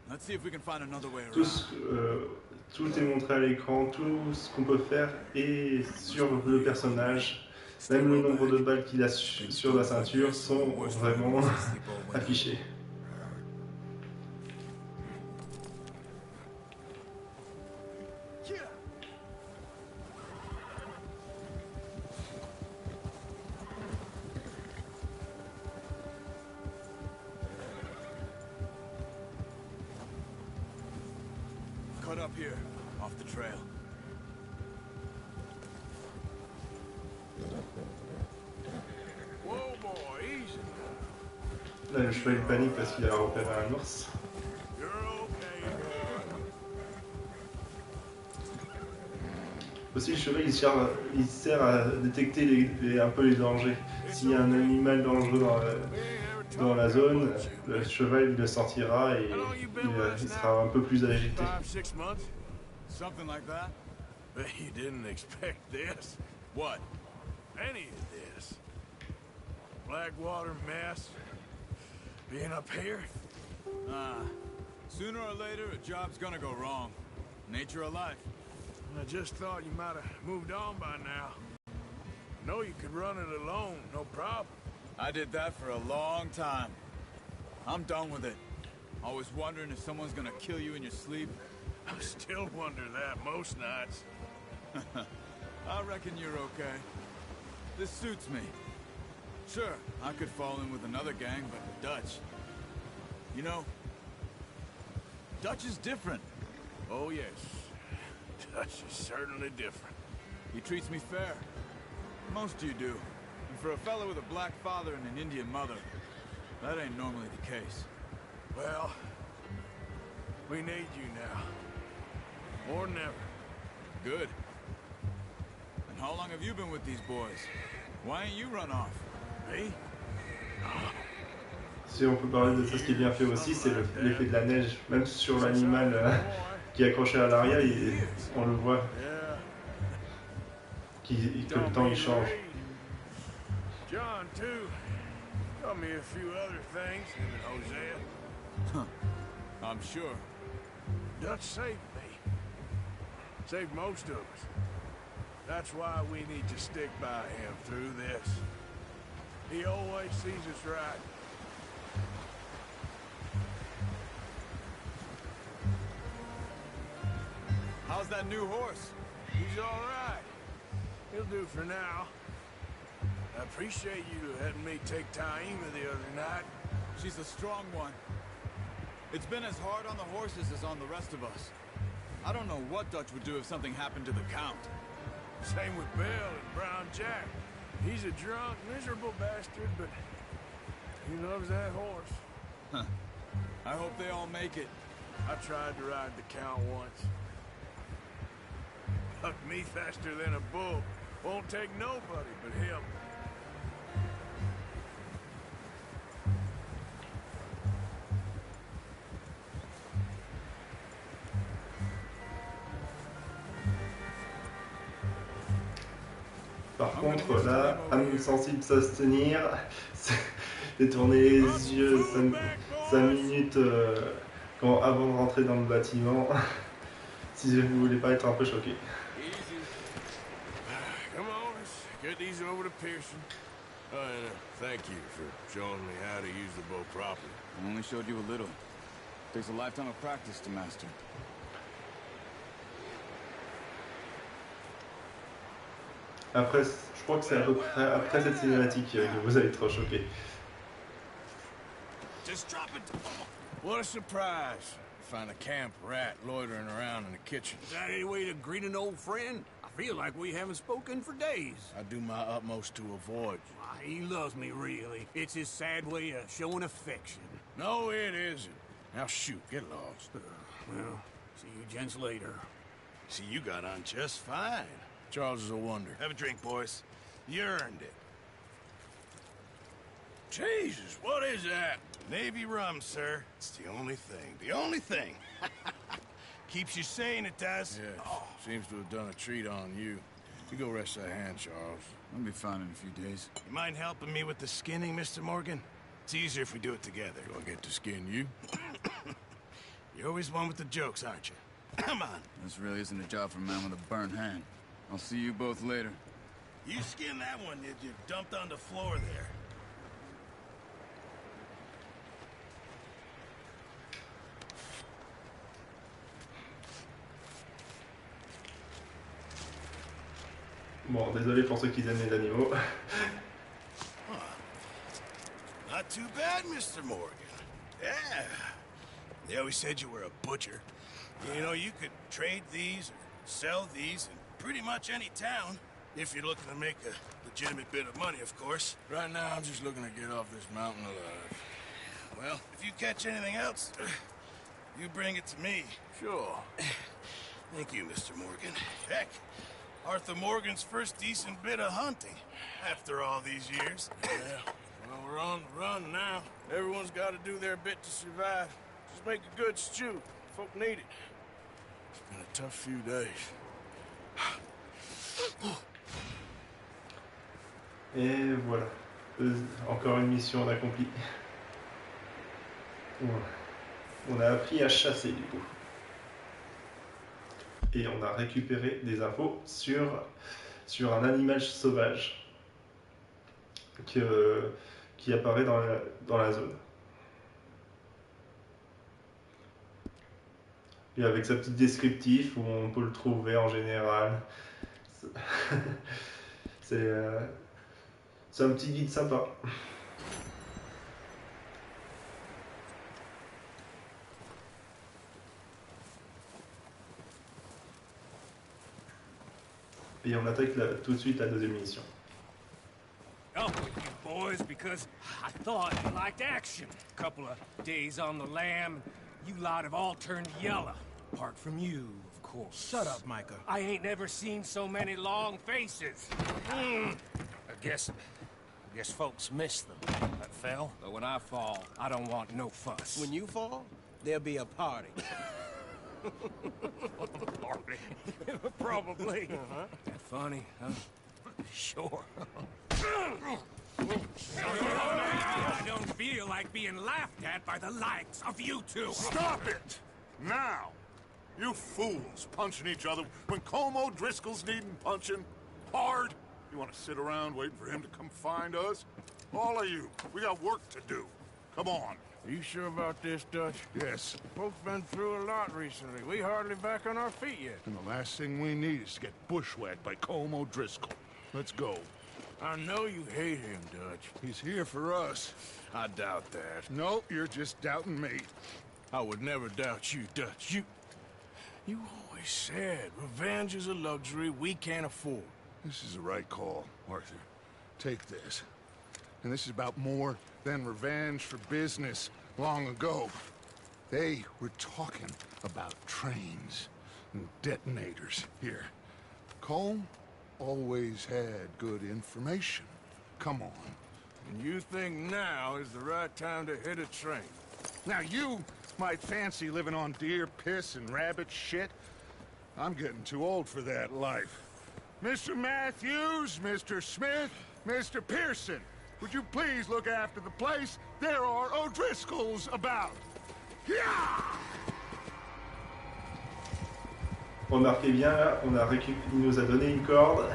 Let's see if we can find another way Tout, around. tout est montré à l'écran, tout ce qu'on peut faire est sur le personnage. Même le nombre de balles qu'il a sur la ceinture sont vraiment affichés. Cut up here, off the trail. Whoa, boy, easy. Là, le cheval panique parce qu'il a repéré un ours. You're okay, Aussi, le cheval, il sert à détecter un peu les dangers. S'il y a un animal dangereux dans la zone, le cheval il le sentira et il sera un peu plus agité. 5, 6 months? Something like that? Bet you didn't expect this. What? Any of this. Blackwater mess. Being up here. Sooner or later, a job's gonna go wrong. Nature of life. I just thought you might have moved on by now. Know you could run it alone, no problem. I did that for a long time. I'm done with it. Always wondering if someone's gonna kill you in your sleep. I still wonder that most nights. I reckon you're okay. This suits me. Sure, I could fall in with another gang, but Dutch... You know, Dutch is different. Oh, yes. Dutch is certainly different. He treats me fair. Most of you do. And for a fellow with a black father and an Indian mother, that ain't normally the case. Well, we need you now. More than ever. Good. And how long have you been with these boys? Why ain't you run off? Me? Si on peut parler de ça, ce qui est bien fait aussi, c'est l'effet de la neige. Même sur l'animal qui est accroché à l'arrière, on le voit. Que le temps il change. John, too. Taught me a few other things, him and Hosea. I'm sure. Dutch saved me. Saved most of us. That's why we need to stick by him through this. He always sees us right. How's that new horse? He's all right. He'll do for now. I appreciate you letting me take Taima the other night. She's a strong one. It's been as hard on the horses as on the rest of us. I don't know what Dutch would do if something happened to the Count. Same with Bill and Brown Jack. He's a drunk, miserable bastard, but he loves that horse. Huh. I hope they all make it. I tried to ride the Count once. Bucked me faster than a bull. Won't take nobody but him. Par contre, là, âme sensible s'abstenir, détourner les yeux 5 minutes avant de rentrer dans le bâtiment, si vous voulez pas être un peu choqué. Easy. Come on, let's get these over to Pearson. Oh, and thank you for showing me how to use the bow properly. I only showed you a little. Takes a lifetime of practice to master. Après, je crois que c'est à peu près après cette cinématique que vous allez être choqué. Just drop it. What a surprise. Find a camp rat loitering around in the kitchen. Is that any way to greet an old friend? I feel like we haven't spoken for days. I do my utmost to avoid you. Why, he loves me, really. It's his sad way of showing affection. No, it isn't. Now shoot, get lost. Well, see you gents later. See, you got on just fine. Charles is a wonder. Have a drink, boys. You earned it. Jesus, what is that? Navy rum, sir. It's the only thing. The only thing. Keeps you sane, it does. Yeah, seems to have done a treat on you. You go rest that hand, Charles. I'll be fine in a few days. You mind helping me with the skinning, Mr. Morgan? It's easier if we do it together. Do I get to skin you? You're always one with the jokes, aren't you? Come on. This really isn't a job for a man with a burnt hand. I'll see you both later. You skinned that one, did you? Dumped on the floor there. Bon, désolé pour ceux qui aiment les animaux. Not too bad, Mr. Morgan. Yeah. They always said you were a butcher. You know, you could trade these or sell these in pretty much any town, if you're looking to make a legitimate bit of money, of course. Right now, I'm just looking to get off this mountain alive. Well, if you catch anything else, you bring it to me. Sure. Thank you, Mr. Morgan. Heck, Arthur Morgan's first decent bit of hunting, after all these years. Yeah, well, we're on the run now. Everyone's got to do their bit to survive. Just make a good stew. Folk need it. It's been a tough few days. Et voilà. Encore une mission accomplie. On a appris à chasser du coup. Et on a récupéré des infos sur un animal sauvage qui apparaît dans la zone. Et avec sa petite descriptif où on peut le trouver en général. C'est un petit guide sympa. Et on attaque tout de suite la deuxième mission. Up with you boys because I thought you liked action. Couple of days on the lam, you lot have all turned yellow. Apart from you, of course. Shut up, Micah. I ain't never seen so many long faces. I guess folks miss them. That fell. But when I fall, I don't want no fuss. When you fall, there'll be a party. Party. Probably. That funny, huh? Sure. I don't feel like being laughed at by the likes of you two. Stop it! Now! You fools punching each other when Como Driscoll's needing punching. Hard? You want to sit around waiting for him to come find us? All of you, we got work to do. Come on. Are you sure about this, Dutch? Yes. Folks been through a lot recently. We hardly back on our feet yet. And the last thing we need is to get bushwhacked by Como Driscoll. Let's go. I know you hate him, Dutch. He's here for us. I doubt that. No, you're just doubting me. I would never doubt you, Dutch. You always said revenge is a luxury we can't afford. This is the right call, Arthur. Take this. And this is about more than revenge for business long ago. They were talking about trains and detonators here. Colm always had good information. Come on. And you think now is the right time to hit a train? Now you might fancy living on deer piss and rabbit shit. I'm getting too old for that life. Mr. Matthews, Mr. Smith, Mr. Pearson, would you please look after the place? There are O'Driscolls about. Yeah! Remarquez bien, là, il nous a donné une corde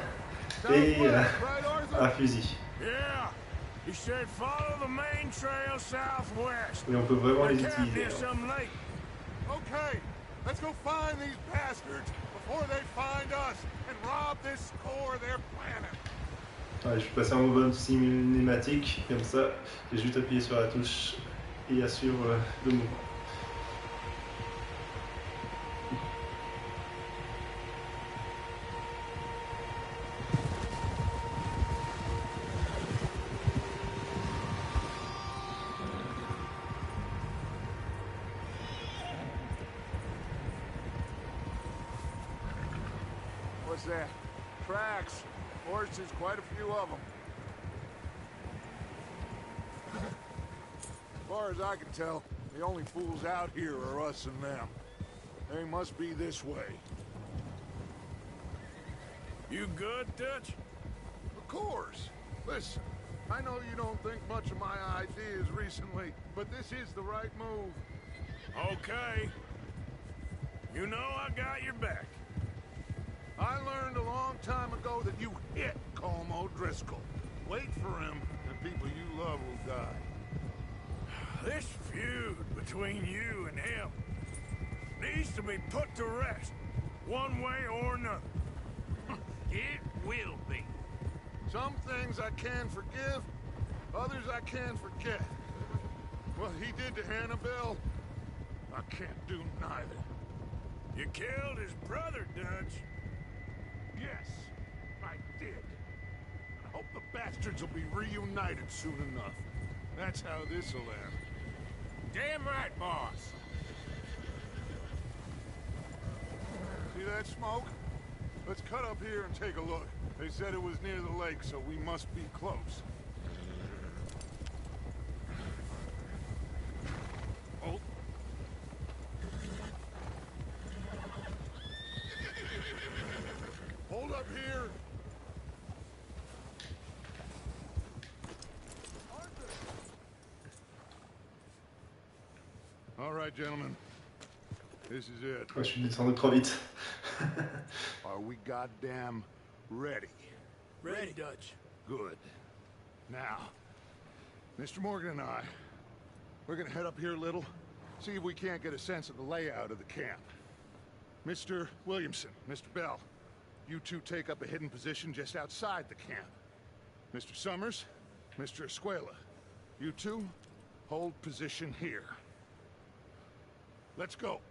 et un fusil. Yeah. He said follow the main trail southwest. Et on peut vraiment les utiliser. Okay, let's go find these bastards before they find us and rob this core of their planet. Ouais, je suis passé en mode cinématique, comme ça, j'ai juste appuyé sur la touche et assure le mouvement. What's that? Tracks. Horses, quite a few of them. As far as I can tell, the only fools out here are us and them. They must be this way. You good, Dutch? Of course. Listen, I know you don't think much of my ideas recently, but this is the right move. Okay. You know I got your back. I learned a long time ago that you hit Colm O'Driscoll. Wait for him, and people you love will die. This feud between you and him needs to be put to rest, one way or another. It will be. Some things I can forgive, others I can forget. What he did to Annabelle, I can't do neither. You killed his brother, Dutch. Yes, I did. I hope the bastards will be reunited soon enough. That's how this'll end. Damn right, boss. See that smoke? Let's cut up here and take a look. They said it was near the lake, so we must be close. Oh. Hold up here. All right, gentlemen. This is it. Je suis descendu trop vite. Are we goddamn ready? Ready, Dutch. Good. Now, Mr. Morgan and I, we're gonna head up here a little, see if we can't get a sense of the layout of the camp. Mr. Williamson, Mr. Bell, you two take up a hidden position just outside the camp. Mr. Summers, Mr. Escuela, you two hold position here. Let's go.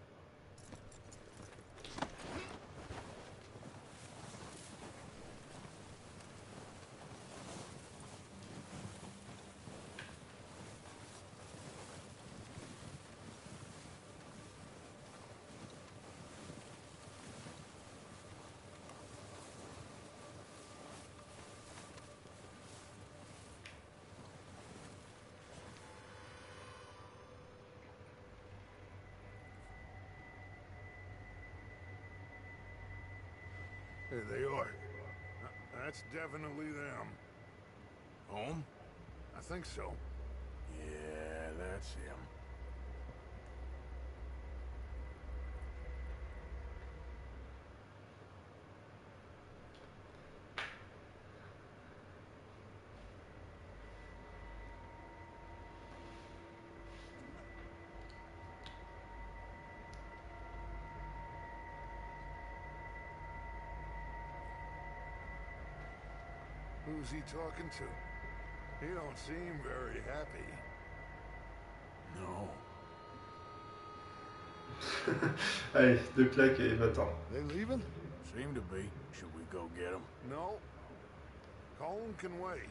There they are. That's definitely them. Home? I think so. Yeah, that's him. Who's he talking to? He don't seem very happy. No. Allez, deux claques et va-t'en. They leaving? Seem to be. Should we go get them? No. Colm can wait.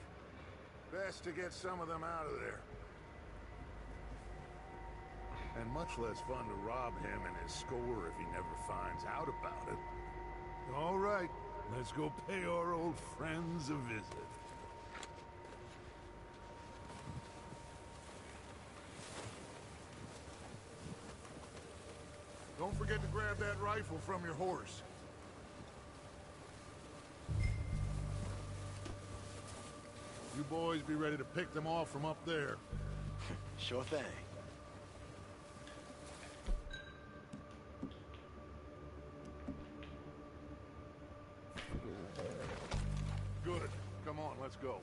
Best to get some of them out of there. And much less fun to rob him and his score if he never finds out about it. All right. Let's go pay our old friends a visit. Don't forget to grab that rifle from your horse. You boys be ready to pick them off from up there. Sure thing. Good. Come on, let's go.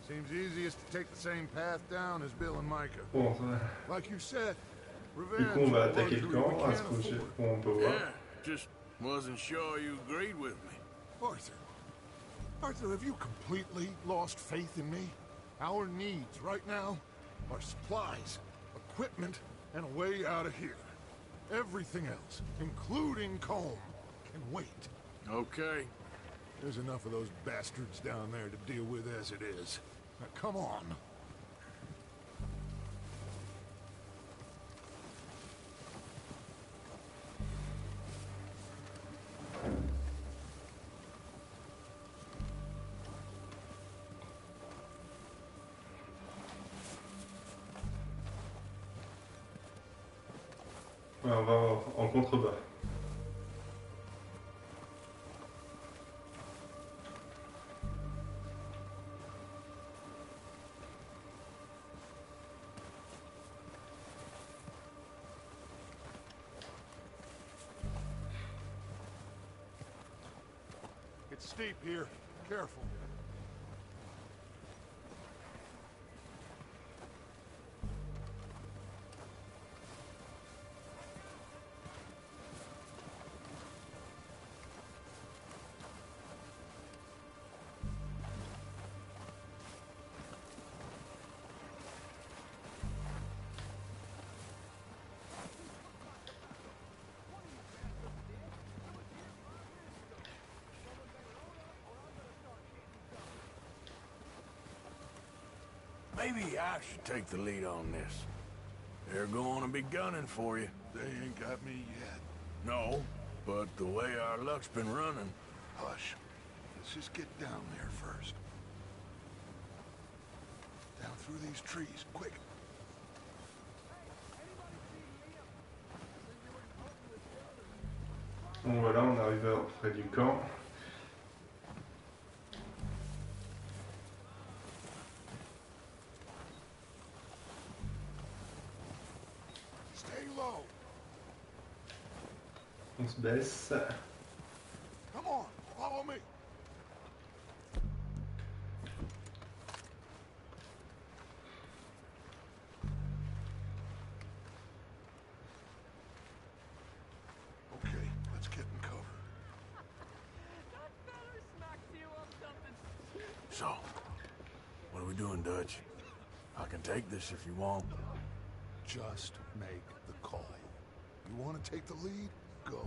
Seems easiest to take the same path down as Bill and Micah. Bon, ça... Like you said, Du coup, on va attaquer le camp, à ce qu'on peut voir. Yeah, just wasn't sure you agreed with me. Arthur, have you completely lost faith in me? Our needs right now are supplies, equipment, and a way out of here. Everything else, including Colm, can wait. Okay. There's enough of those bastards down there to deal with as it is. Now, come on. Ouais, on va en contrebas. It's steep here. Careful. Maybe I should take the lead on this. They're going to be gunning for you. They ain't got me yet. No, but the way our luck's been running... Hush. Let's just get down there first. Down through these trees, quick. Bon voilà, on arrive près du camp. On se baisse. Come on, follow me. Okay, let's get in cover. So, what are we doing, Dutch? I can take this if you want. Just make the call. You want to take the lead? Go.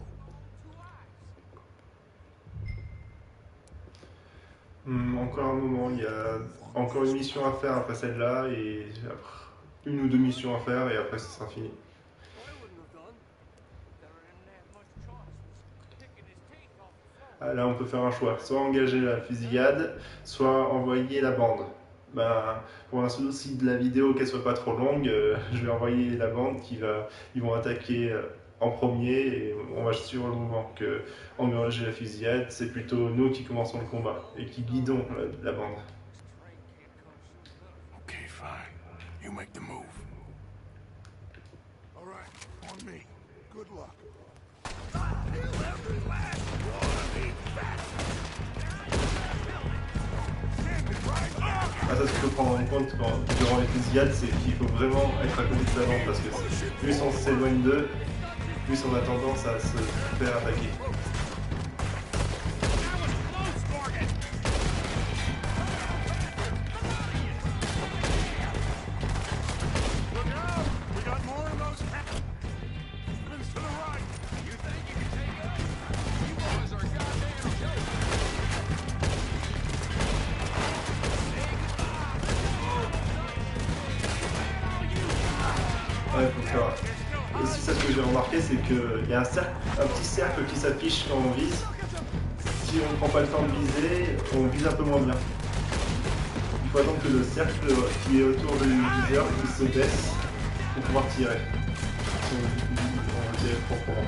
Encore un moment, il y a encore une mission à faire après celle-là et une ou deux missions à faire et après ça sera fini. Ah, là on peut faire un choix, soit engager la fusillade, soit envoyer la bande. Ben, pour un souci de la vidéo qu'elle soit pas trop longue, je vais envoyer la bande ils vont attaquer en premier et on va sur le moment que engager la fusillade, c'est plutôt nous qui commençons le combat et qui guidons la bande. Okay, fine. You make the move. All right, on me. Good luck. Ah, ça, ce qu'il faut prendre en compte durant les fusillades, c'est qu'il faut vraiment être à côté de sa bande parce que plus on s'éloigne d'eux, plus on a tendance à se faire attaquer. Ouais, faut faire. Aussi, ça, ce que j'ai remarqué, c'est qu'il y a un petit cercle qui s'affiche quand on vise. Si on ne prend pas le temps de viser, on vise un peu moins bien. Il faut attendre que le cercle qui est autour du viseur il se baisse pour pouvoir tirer. Si on veut tirer proprement.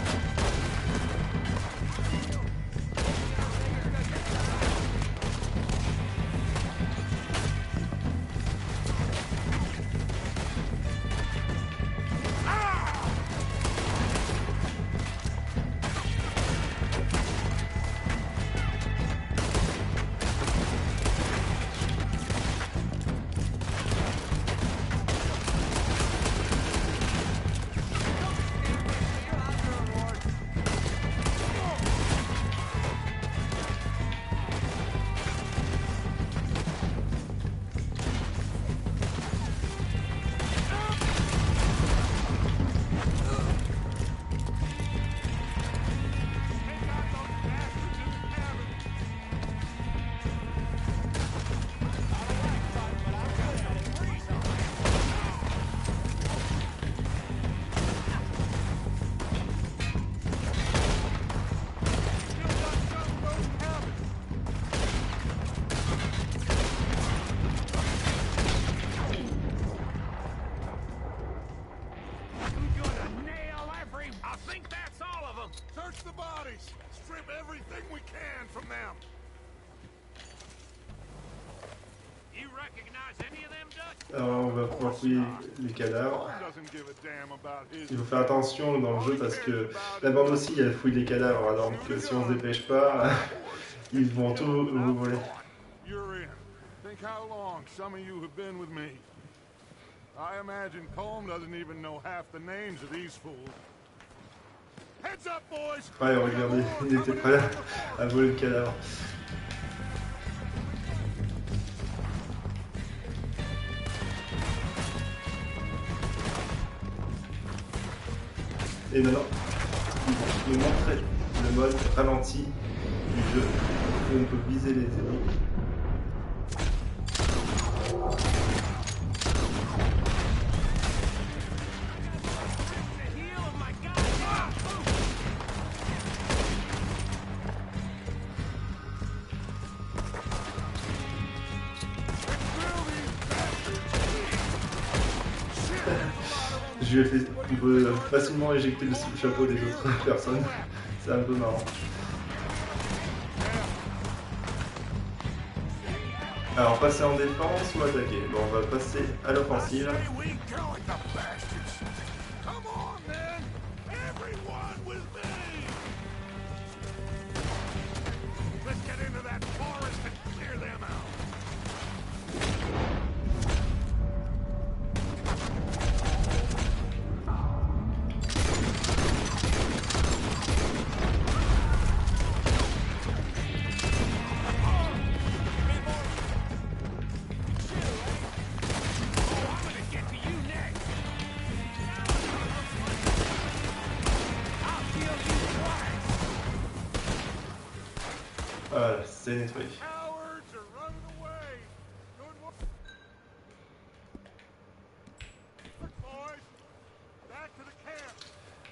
I think that's all of them. Search the bodies. Strip everything we can from them. You recognize any of them, Dutch? Alors on va pouvoir fouiller les cadavres. Il faut faire attention dans le jeu parce que la bande aussi elle fouille les cadavres, alors que si on se dépêche pas, ils vont tout vous voler. You're in. Think how long some of you have been with me. I imagine Colm doesn't even know half the names of these fools. Heads up, boys! Ouais, regardez, il était prêt à voler le cadavre. Et maintenant, ils vont nous montrer le mode ralenti du jeu où on peut viser les ennemis. Je lui ai fait, on peut facilement éjecter le chapeau des autres personnes, c'est un peu marrant. Alors passer en défense ou attaquer? Bon, on va passer à l'offensive. Voilà, c'est nettoyé.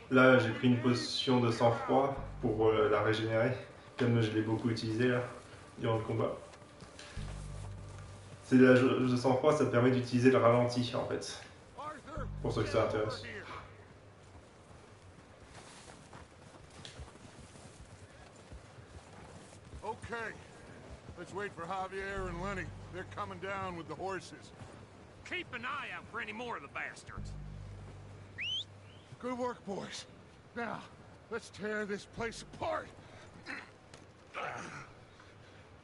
Là, j'ai pris une potion de sang-froid pour la régénérer, comme je l'ai beaucoup utilisé là, durant le combat. C'est la jauge de sang-froid, ça te permet d'utiliser le ralenti en fait, pour ceux que ça intéresse. Okay, let's wait for Javier and Lenny. They're coming down with the horses. Keep an eye out for any more of the bastards. Good work, boys. Now, let's tear this place apart.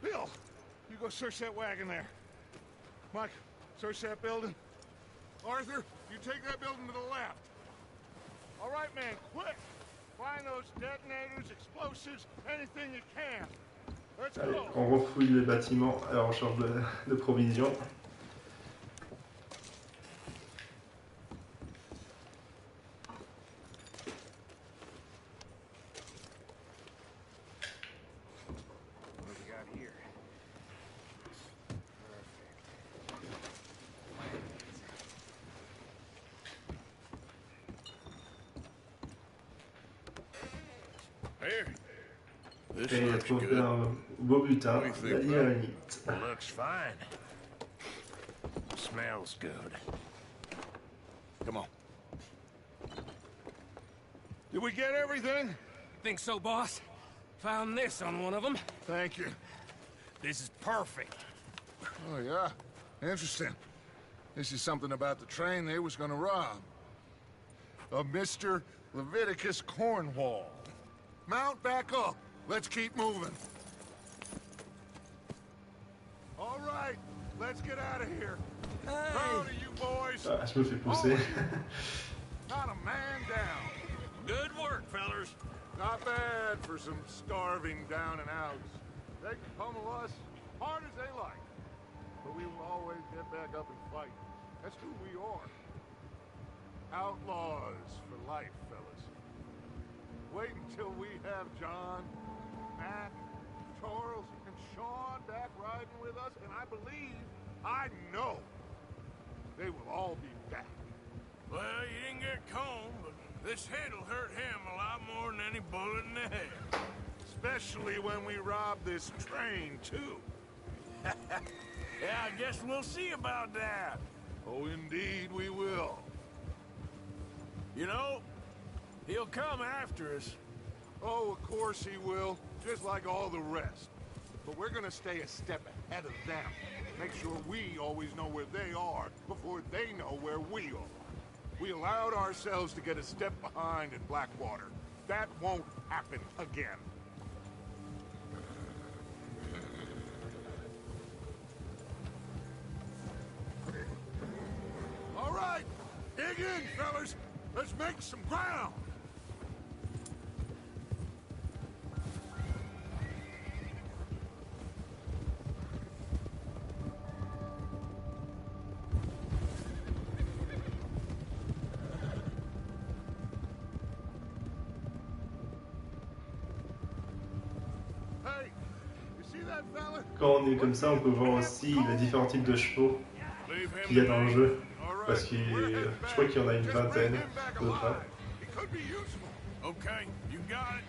Bill, you go search that wagon there. Mike, search that building. Arthur, you take that building to the left. All right, man, quick. Find those detonators, explosives, anything you can. Let's Allez, go. on refouille les bâtiments à la recherche de provisions. Et il a trouvé un beau butin, la dynamite. Looks fine. Smells good. Come on. Did we get everything? Think so, boss. Found this on one of them. Thank you. This is perfect. Oh, yeah? Interesting. This is something about the train they was gonna rob. A Mr. Leviticus Cornwall. Mount back up. Let's keep moving. All right, let's get out of here. Proud of you boys. Ah, je me fais pousser. Not a man down. Good work, fellers. Not bad for some starving down and outs. They can pummel us hard as they like, but we will always get back up and fight. That's who we are. Outlaws for life, fellas. Wait until we have John, Matt, Charles, and Sean back riding with us, and I believe, I know, they will all be back. Well, you didn't get Colm, but this hit'll hurt him a lot more than any bullet in the head. Especially when we rob this train, too. Yeah, I guess we'll see about that. Oh, indeed we will. You know, He'll come after us. Oh, of course he will, just like all the rest. But we're gonna stay a step ahead of them. Make sure we always know where they are before they know where we are. We allowed ourselves to get a step behind in Blackwater. That won't happen again. All right, dig in, fellas. Let's make some ground. Hey, you see that fella? Quand on est comme ça, on peut voir aussi les différents types de chevaux qu'il y a dans le jeu. Parce que je crois qu'il y en a une vingtaine, à peu près. It could be useful. Okay, you got it.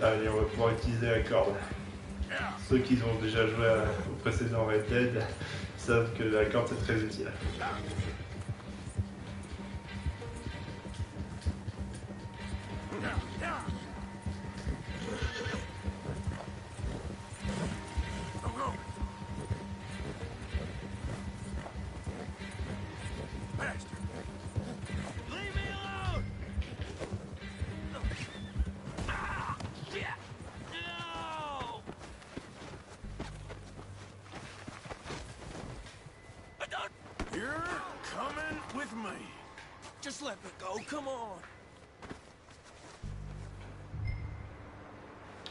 Allez, on va pouvoir utiliser la corde. Ceux qui ont déjà joué au précédent Red Dead savent que la corde c'est très utile. You're coming with me. Just let me go, come on.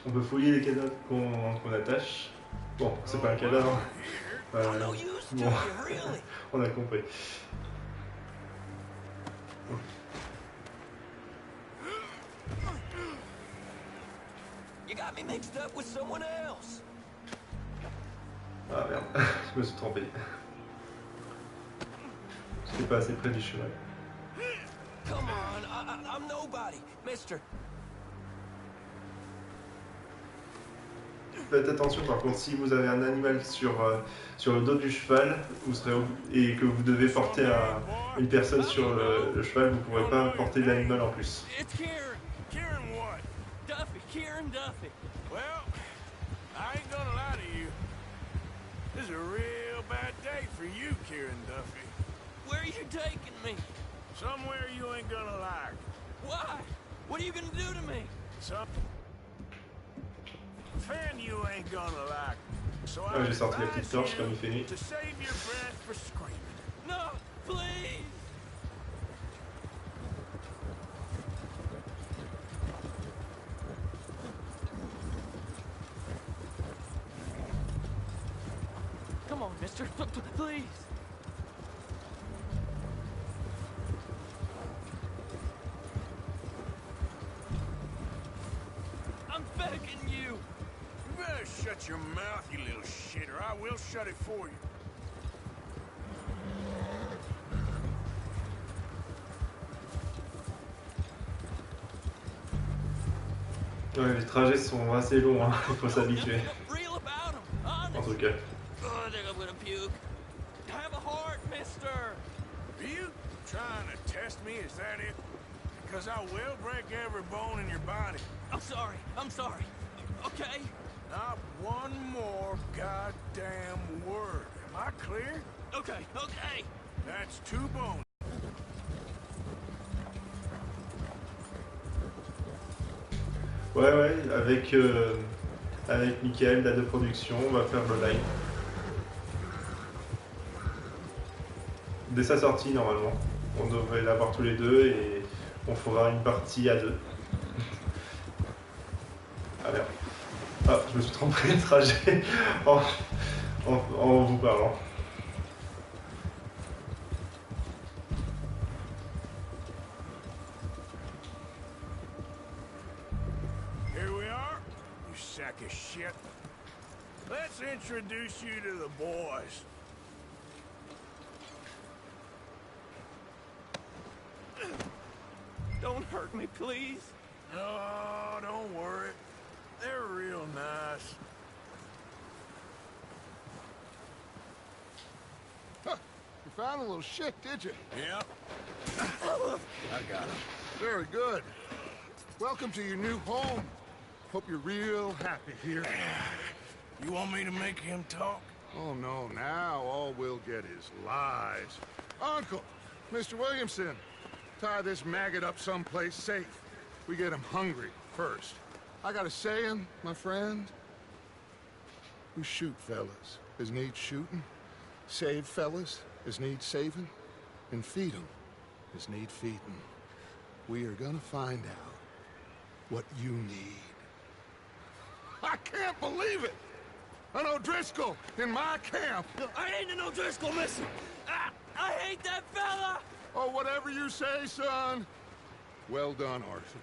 On peut fouiller les cadavres qu'on attache. Bon, c'est pas un cadavre. Bon, on a compris. You got me mixed up with someone else. Ah merde, je me suis trompé. J'étais pas assez près du cheval. Come on, I'm nobody, mister. Faites attention par contre, si vous avez un animal sur le dos du cheval et que vous devez porter une personne sur le cheval, vous ne pourrez pas porter l'animal en plus. It's Kieran. Kieran what? Duffy, Kieran Duffy. Well, I ain't gonna lie to you. This is a real bad day for you, Kieran Duffy. Where are you taking me? Somewhere you ain't gonna like. Why? What are you gonna do to me? Something you ain't gonna like. So J'ai sorti la petite torche comme il fait nuit. to save your breath for screaming. No, please. Come on, mister. Please. I'm begging you. You better shut your mouth, you little shit, or I will shut it for you. Ouais, les trajets sont assez longs, hein. Il faut s'habituer. Real about 'em, En honest. tout cas. Oh, I think I'm gonna puke. Have a heart, mister. Are you trying to test me? Is that it? Because I will break every bone in your body. I'm sorry. I'm sorry. Okay? Not one more goddamn word. Am I clear? Okay, okay. That's 2 bones. Ouais, avec Michael, date de production, on va faire le live. Dès sa sortie, normalement. On devrait l'avoir tous les deux et on fera une partie à 2. Ah merde. Ah, je me suis trompé de trajet en vous parlant. Here we are, you sack of shit. Let's introduce you to the boys. Don't hurt me, please. Oh, don't worry. They're found a little shit, did you? Yeah. I got him. Very good. Welcome to your new home. Hope you're real happy here. You want me to make him talk? Oh, no, now all we'll get is lies. Uncle, Mr. Williamson, tie this maggot up someplace safe. We get him hungry first. I got a saying, my friend. We shoot fellas as need shooting, save fellas as need saving, and feed them as need feeding. We are gonna find out what you need. I can't believe it! An O'Driscoll in my camp! I ain't an O'Driscoll, mister! I hate that fella! Oh, whatever you say, son. Well done, Arthur.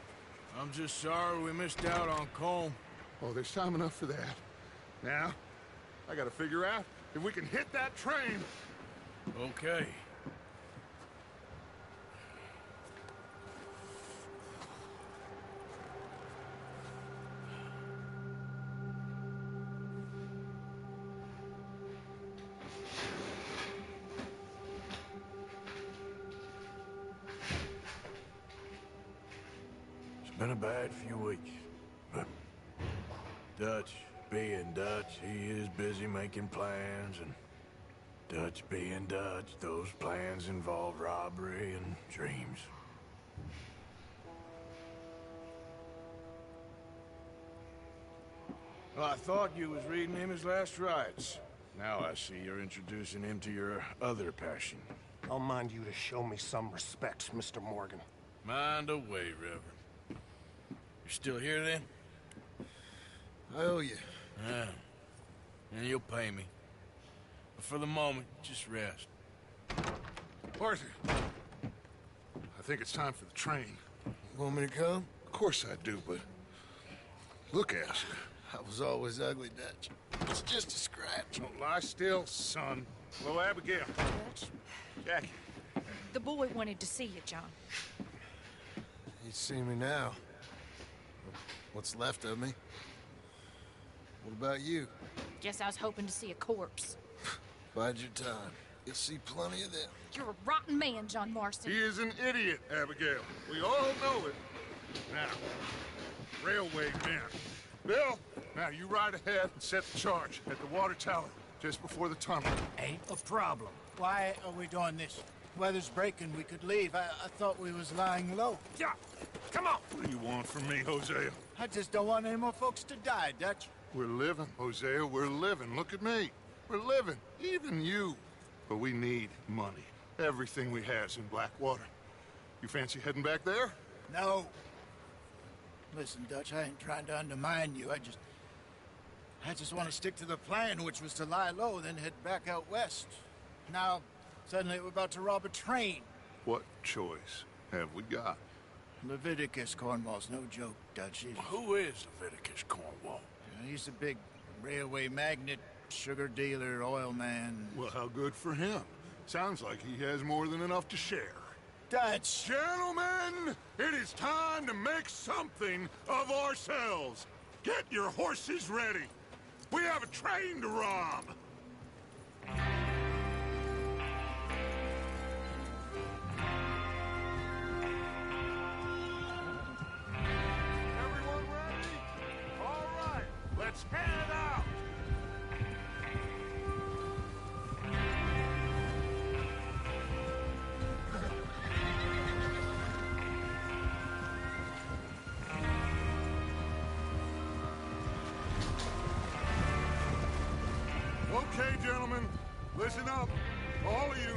I'm just sorry we missed out on Colm. Oh, there's time enough for that. Now, I gotta figure out if we can hit that train. Okay. It's been a bad few weeks, but Dutch being Dutch, he is busy making plans, and Dutch being Dutch, those plans involve robbery and dreams. Well, I thought you was reading him his last rites. Now I see you're introducing him to your other passion. I'll mind you to show me some respect, Mr. Morgan. Mind away, Reverend. You're still here, then? I owe you. Yeah. And you'll pay me. But for the moment, just rest. Arthur, I think it's time for the train. You want me to come? Of course I do, but look at you. I was always ugly, Dutch. It's just a scratch. Don't lie still, son. Hello, Abigail. Dutch, Jackie. the boy wanted to see you, John. He'd see me now. What's left of me? What about you? Guess I was hoping to see a corpse. Bide your time. You'll see plenty of them. You're a rotten man, John Marston. He is an idiot, Abigail. We all know it. Now, railway men. Bill, now you ride ahead and set the charge at the water tower just before the tunnel. Ain't a problem. Why are we doing this? Weather's breaking. We could leave. I thought we was lying low. Yeah, come on! What do you want from me, Hosea? I just don't want any more folks to die, Dutch. We're living, Hosea. We're living. Look at me. We're living. Even you. But we need money. Everything we has in Blackwater. You fancy heading back there? No. Listen, Dutch, I ain't trying to undermine you. I just want to stick to the plan, which was to lie low, then head back out west. Now, suddenly we're about to rob a train. What choice have we got? Leviticus Cornwall's no joke, Dutch. Who is Leviticus Cornwall? He's a big railway magnate, sugar dealer, oil man. Well, how good for him. Sounds like he has more than enough to share. Dutch! Gentlemen, it is time to make something of ourselves. Get your horses ready. We have a train to rob. Everyone ready? All right, let's head out. Okay, gentlemen, listen up, all of you.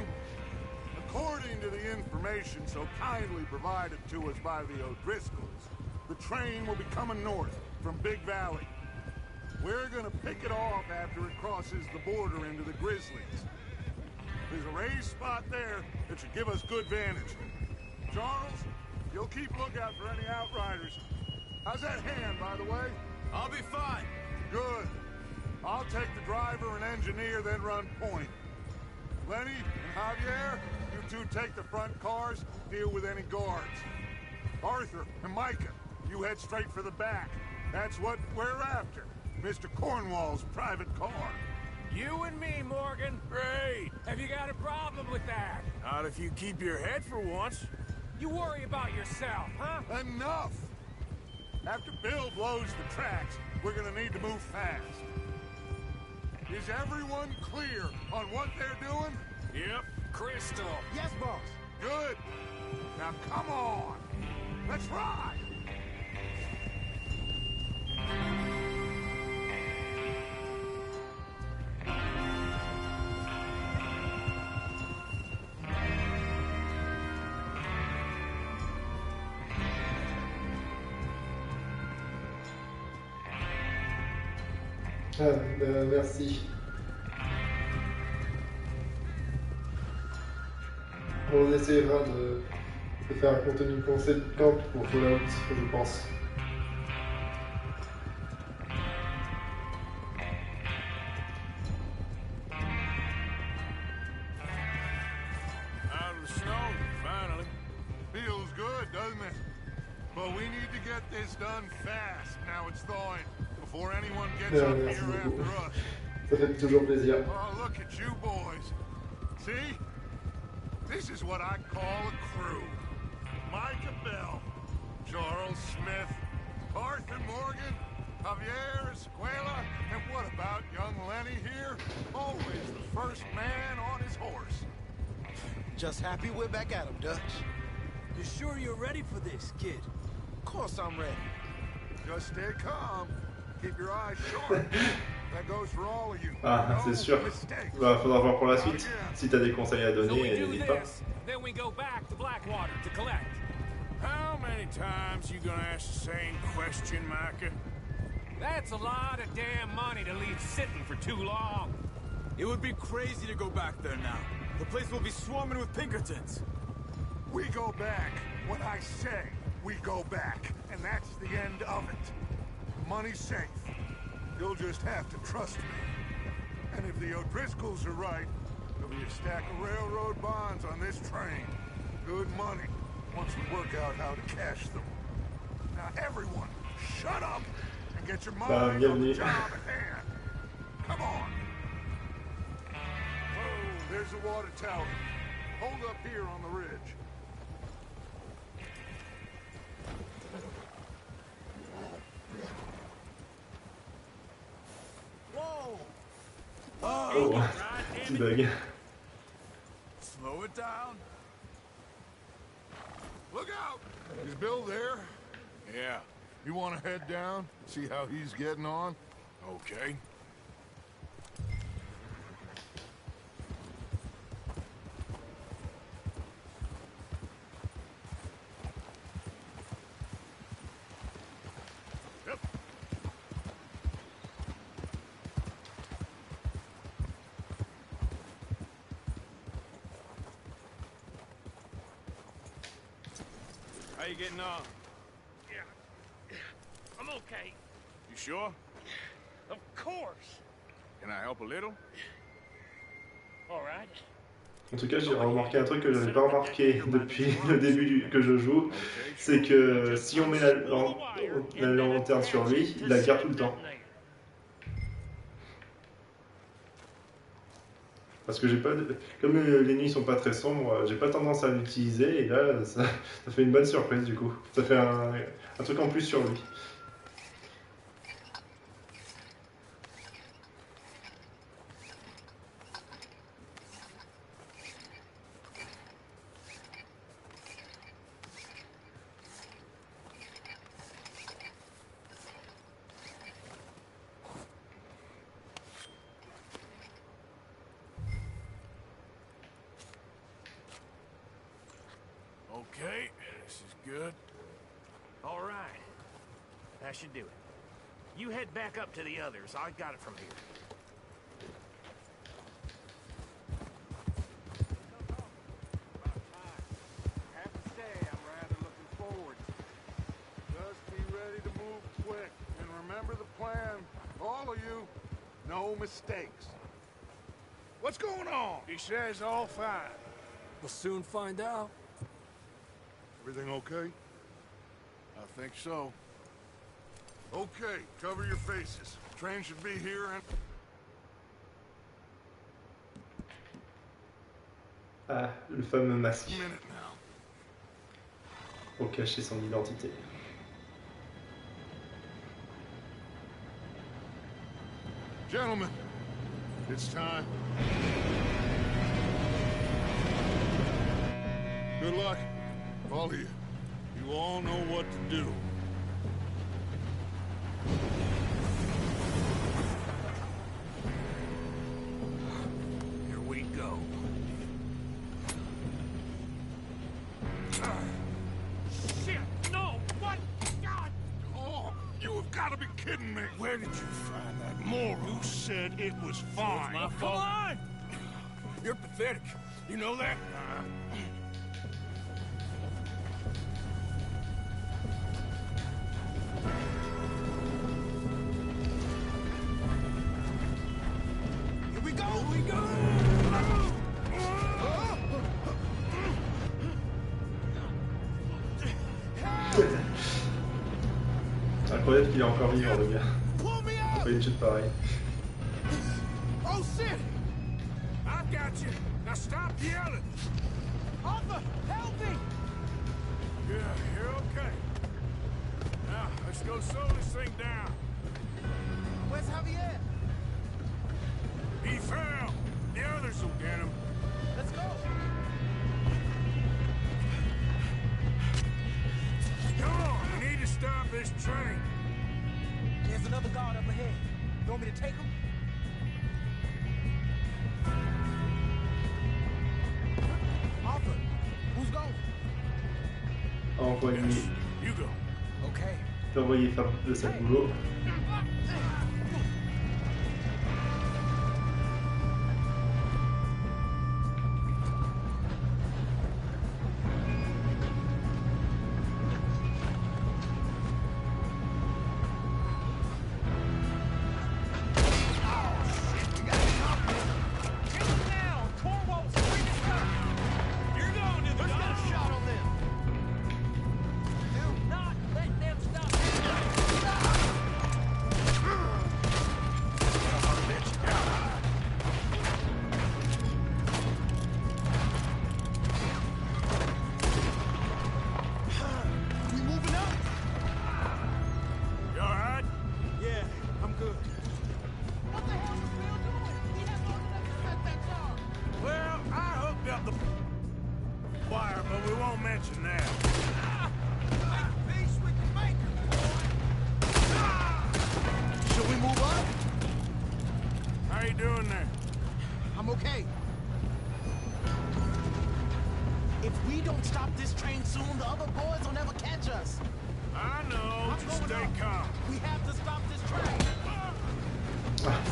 According to the information so kindly provided to us by the O'Driscolls, the train will be coming north from Big Valley. We're gonna pick it off after it crosses the border into the Grizzlies. There's a raised spot there that should give us good vantage. Charles, you'll keep lookout for any outriders. How's that hand, by the way? I'll be fine. Good. I'll take the driver and engineer, then run point. Lenny and Javier, you two take the front cars, deal with any guards. Arthur and Micah, you head straight for the back. That's what we're after. Mr. Cornwall's private car. You and me, Morgan. Great. Have you got a problem with that? Not if you keep your head for once. You worry about yourself, huh? Enough! After Bill blows the tracks, we're gonna need to move fast. Is everyone clear on what they're doing? Yep. Crystal. Yes, boss. Good. Now come on. Let's ride. Merci. On essaiera de faire un contenu conséquent pour Fallout, je pense. Out of the snow, finally. Feels good, doesn't it? But we need to get this done fast. Now it's thawing, before anyone gets up Merci here beaucoup. after us. Ça fait toujours plaisir. Oh, look at you boys. See? This is what I call a crew. Micah Bell, Charles Smith, Arthur Morgan, Javier Escuela, and what about young Lenny here? Always the first man on his horse. Just happy we're back at him, Dutch. You sure you're ready for this, kid? Of course I'm ready. Just stay calm. Keep your eyes sharp. That goes for all of you. Ah, c'est sûr. Bah, faudra voir pour la suite. Si t'as des conseils à So we donner, do n'hésite pas. this, then we go back to Blackwater to collect. How many times you gonna ask the same question, Micah? That's a lot of damn money to leave sitting for too long. It would be crazy to go back there now. The place will be swarming with Pinkertons. We go back when I say we go back, and that's the end of it. Money's safe. You'll just have to trust me. And if the O'Driscolls are right, there'll be a stack of railroad bonds on this train. Good money, once we work out how to cash them. Now everyone, shut up and get your mind on the job at hand. Come on. Oh, there's the water tower. Hold up here on the ridge. Oh, petit bug. Slow it down. Look out! Is Bill there? Yeah. You want to head down, see how he's getting on? Okay. How you getting on? Yeah. I'm okay. You sure? Of course. Can I help a little? All right. En tout cas, j'ai remarqué un truc que je n'avais pas remarqué depuis le début que je joue, c'est que si on met la lanterne sur lui, il la garde tout le temps. Parce que j'ai pas, comme les nuits sont pas très sombres, j'ai pas tendance à l'utiliser et là, ça fait une bonne surprise du coup. Ça fait un truc en plus sur lui. Okay, this is good. All right. That should do it. You head back up to the others. I got it from here. Have to say, I'm rather looking forward. Just be ready to move quick. And remember the plan. All of you, no mistakes. What's going on? He says all fine. We'll soon find out. Everything okay? I think so. Okay, cover your faces. Train should be here and... Ah, le fameux masque. Pour cacher son identité. Gentlemen, it's time. Good luck, all of you. You all know what to do. Here we go. Shit! No! What? God! Oh, you have got to be kidding me! Where did you find that moron? You said it was fine. It's my fault. Come on! You're pathetic. You know that? Here we go! Here we go! Incroyable qu'il est encore vivant, le gars. Pas une chute pareille. Oh shit! I've got you. Now stop yelling. Arthur, help me! Yeah, you're okay. Now let's go slow this thing down. Where's Javier? He fell. The others will get him. Let's go. Come on, we need to stop this train. There's another guard up ahead. You want me to take him? Arthur, who's going? Envoyé. You go. Okay. T'as envoyé faire le sale boulot.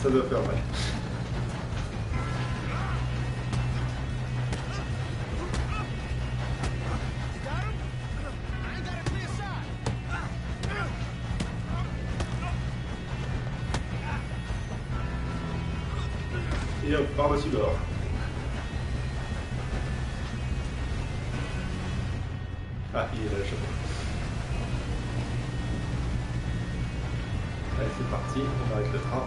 Ça doit faire mal. Et hop, par-dessus dehors. Ah, il est là, le chapeau. Allez, c'est parti, on arrête le train.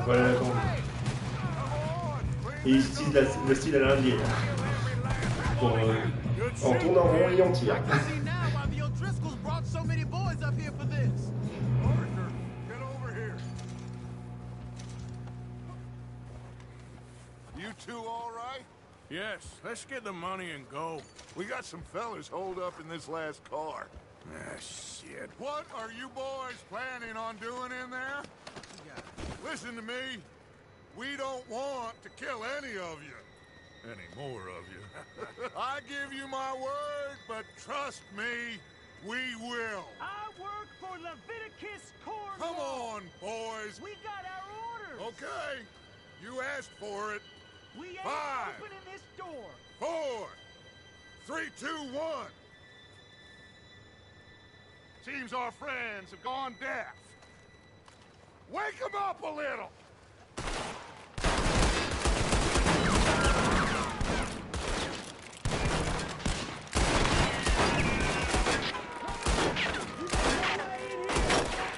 Voilà la tombe. Et ils utilisent le style à l'indienne. pour, on tourne en rond et on tire. See now why the O'Driscolls brought so many boys up here for this. Arthur, get over here. You two all right? Yes, let's get the money and go. We got some fellas holed up in this last car. Ah, shit. What are you boys planning on doing in there? Listen to me. We don't want to kill any of you. Any more of you. I give you my word, but trust me, we will. I work for Leviticus Corps. Come on, boys. We got our orders. Okay. You asked for it. We ain't 5, opening this door. 4, 3, 2, 1. Seems our friends have gone deaf. Wake them up a little.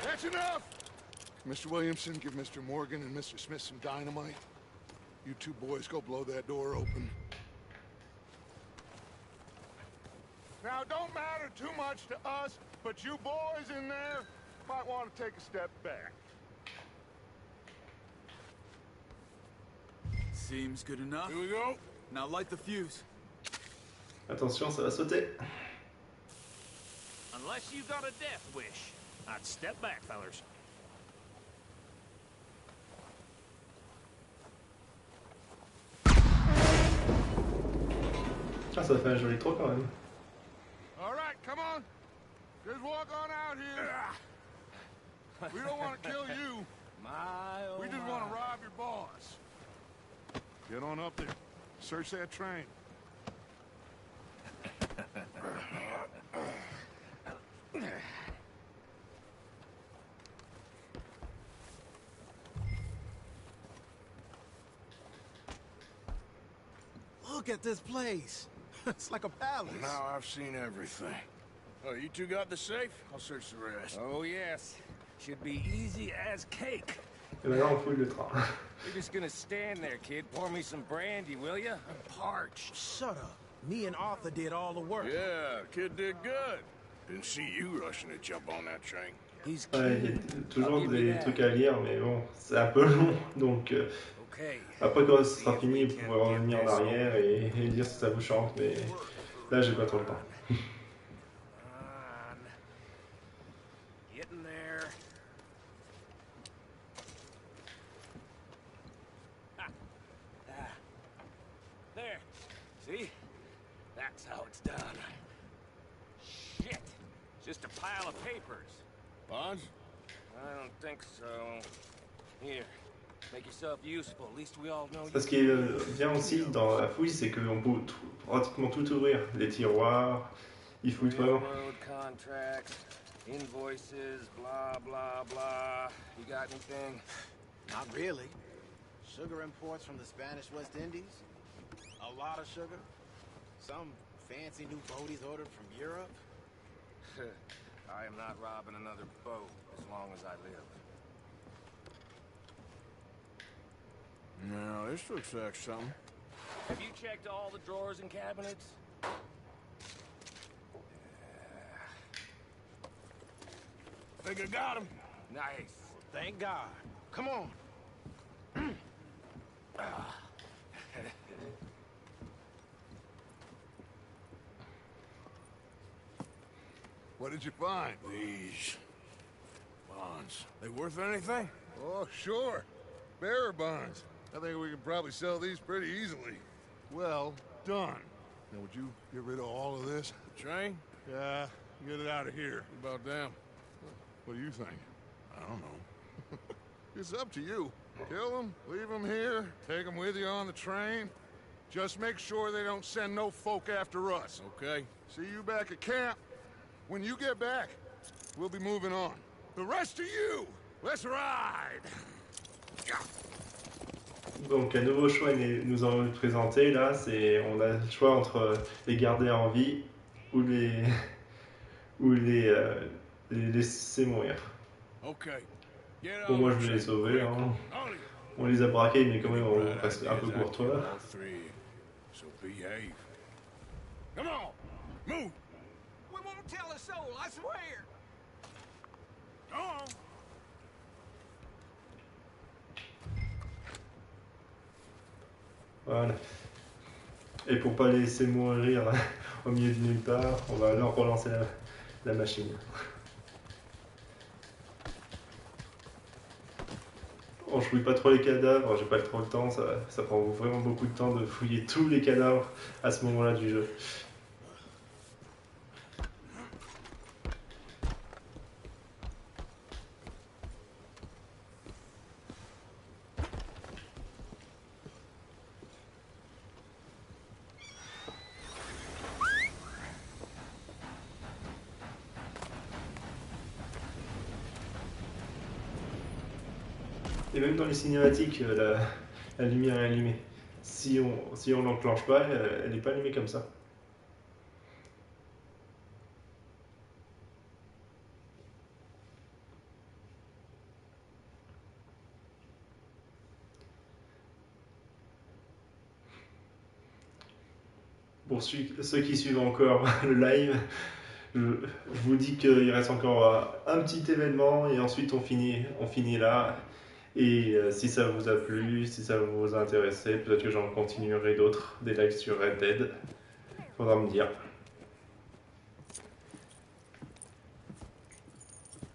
That's enough. Mr. Williamson, give Mr. Morgan and Mr. Smith some dynamite. You two boys go blow that door open. Now, don't matter too much to us, but you boys in there might want to take a step back. Seems good enough. Here we go. Now light the fuse. Attention, ça va sauter. Unless you got a death wish, I'd step back, fellers. Ah, ça fait un joli trou quand même. All right, come on. Just walk on out here. We don't want to kill you. We just want to rob your boss. Get on up there. Search that train. Look at this place. It's like a palace. Now I've seen everything. Oh, you two got the safe? I'll search the rest. Oh, yes. Should be easy as cake. Et maintenant, on fouille le train. You're just gonna stand there, kid. Pour me some brandy, will ya? I'm parched. Shut up. Me and Arthur did all the work. Yeah, kid did good. Didn't see you rushing to jump on that train. He's Ouais, il y a toujours des trucs à lire, mais bon, c'est un peu long, donc après quand ce sera fini, vous pourrez revenir en arrière et lire si ça vous chante, mais là j'ai pas trop le temps. getting there. There. See? That's how it's done. Shit. Just a pile of papers. Bonds? I don't think so. Here. Make yourself useful. At least we all know Ce qui est bien aussi dans la fouille, c'est qu'on peut pratiquement tout ouvrir. Les tiroirs, ils fouillent vraiment. Railroad contracts, invoices, blah, blah, blah. You got anything? Not really. Sugar imports from the Spanish West Indies. A lot of sugar. Some fancy new boat he's ordered from Europe. I am not robbing another boat as long as I live. No, this looks like something. Have you checked all the drawers and cabinets? Think I got him. Nice. Thank God. Come on. What did you find? These bonds. They worth anything? Oh, sure. Bearer bonds. I think we can probably sell these pretty easily. Well done. Now, would you get rid of all of this? The train? Yeah, get it out of here. What about them? What do you think? I don't know. It's up to you. Kill them, leave them here, take them with you on the train. Just make sure they don't send no folk after us. Okay. See you back at camp. When you get back, we'll be moving on. The rest of you, let's ride! Donc un nouveau choix nous en présenté là, c'est on a le choix entre les garder en vie ou les laisser mourir. Okay. Bon, moi je vais les sauver, hein. On les a braqués mais quand même on reste un peu courtois. So behave. Come on, move. We won't tell a soul, I swear. Go on. Voilà. Et pour pas les laisser mourir au milieu de nulle part, on va alors relancer la machine. On ne fouille pas trop les cadavres, j'ai pas trop le temps, ça prend vraiment beaucoup de temps de fouiller tous les cadavres à ce moment-là du jeu. Et même dans les cinématiques, la lumière est allumée. Si on l'enclenche pas, elle n'est pas allumée comme ça. Pour ceux qui suivent encore le live, je vous dis qu'il reste encore un petit événement et ensuite on finit là. Et si ça vous a plu, si ça vous a intéressé, peut-être que j'en continuerai d'autres, des lives sur Red Dead. Faudra me dire.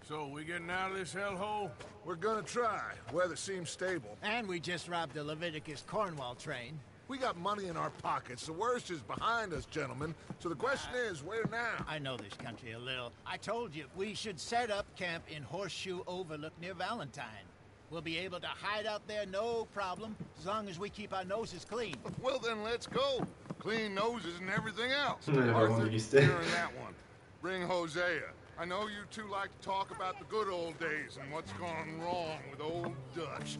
So, we getting out of this hellhole? We're gonna try. Weather seems stable. And we just robbed the Leviticus Cornwall train. We got money in our pockets. The worst is behind us, gentlemen. So the question is, where now? I know this country a little. I told you, we should set up camp in Horseshoe Overlook near Valentine. We'll be able to hide out there, no problem, as long as we keep our noses clean. Well, then let's go. Clean noses and everything else. Arthur, you're in that one. Bring Hosea. I know you two like to talk about the good old days and what's gone wrong with old Dutch.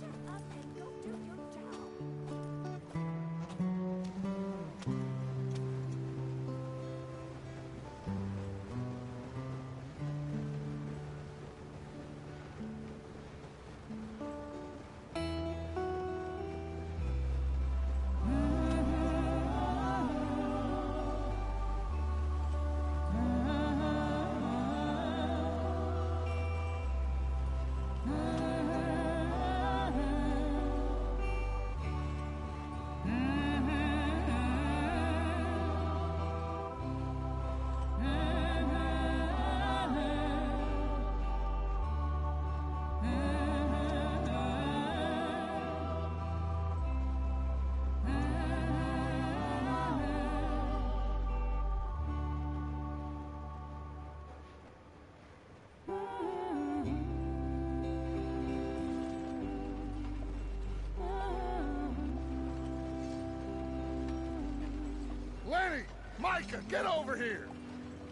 Lenny! Micah, get over here!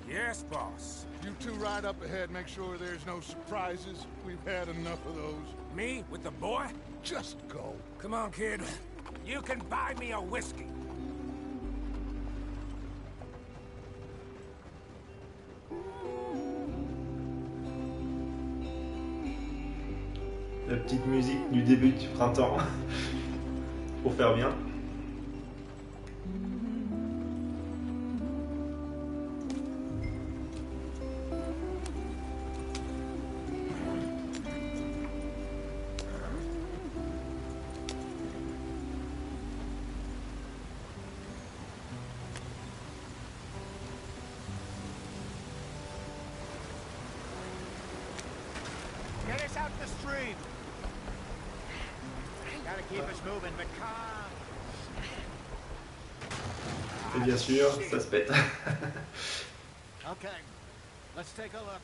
Yes, boss. You two ride up ahead, make sure there's no surprises. We've had enough of those. Me? With the boy? Just go. Come on, kid. You can buy me a whiskey. La petite musique du début du printemps, pour faire bien. Get us out the stream. Gotta keep us moving, but calm. Et bien sûr, ça se pète. Okay, let's take a look.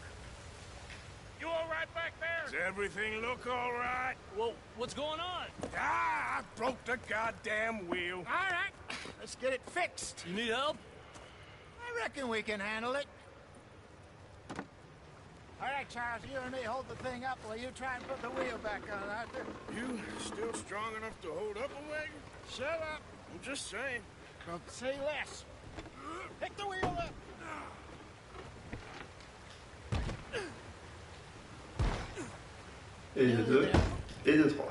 You all right back there? Does everything look all right? Well, what's going on? Ah, I broke the goddamn wheel. All right, let's get it fixed. You need help? I reckon we can handle it. All right, Charles, you and me hold the thing up while you try and put the wheel back on, Arthur. You still strong enough to hold up a wagon? Shut up. I'm just saying. Don't say less. Pick the wheel up. Et de 2, et de 3.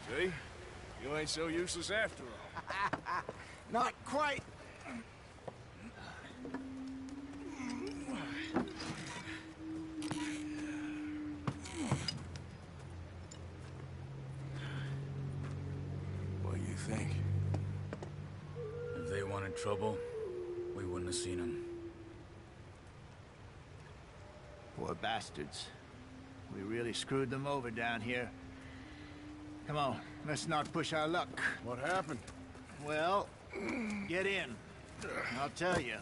See? You You ain't so useless after all. Not quite. What do you think? If they wanted trouble, we wouldn't have seen them. Poor bastards. We really screwed them over down here. Come on, let's not push our luck. What happened? Well, get in. I'll tell you.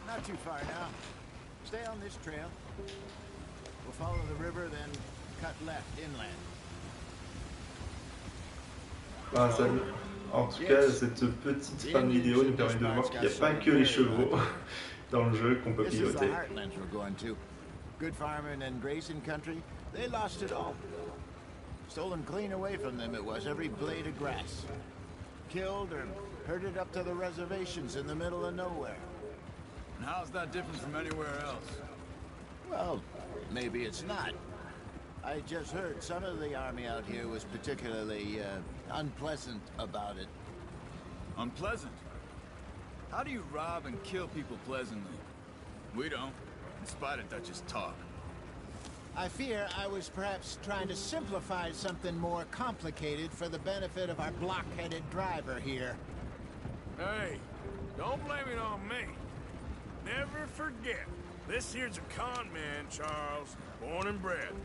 Not too far now. Stay on this trail. We'll follow the river, then cut left inland. Ah, en tout cas, cette petite fin de vidéo nous permet de voir qu'il n'y a pas que les chevaux dans le jeu qu'on peut piloter. Good farming and grazing country, they lost it all. Stolen clean away from them it was, every blade of grass. Killed or herded up to the reservations in the middle of nowhere. And how's that different from anywhere else? Well, maybe it's not. I just heard some of the army out here was particularly unpleasant about it. Unpleasant? How do you rob and kill people pleasantly? We don't, in spite of Dutch's talk. I fear I was perhaps trying to simplify something more complicated for the benefit of our block-headed driver here. Hey, don't blame it on me. Never forget, this here's a con man, Charles, born and bred.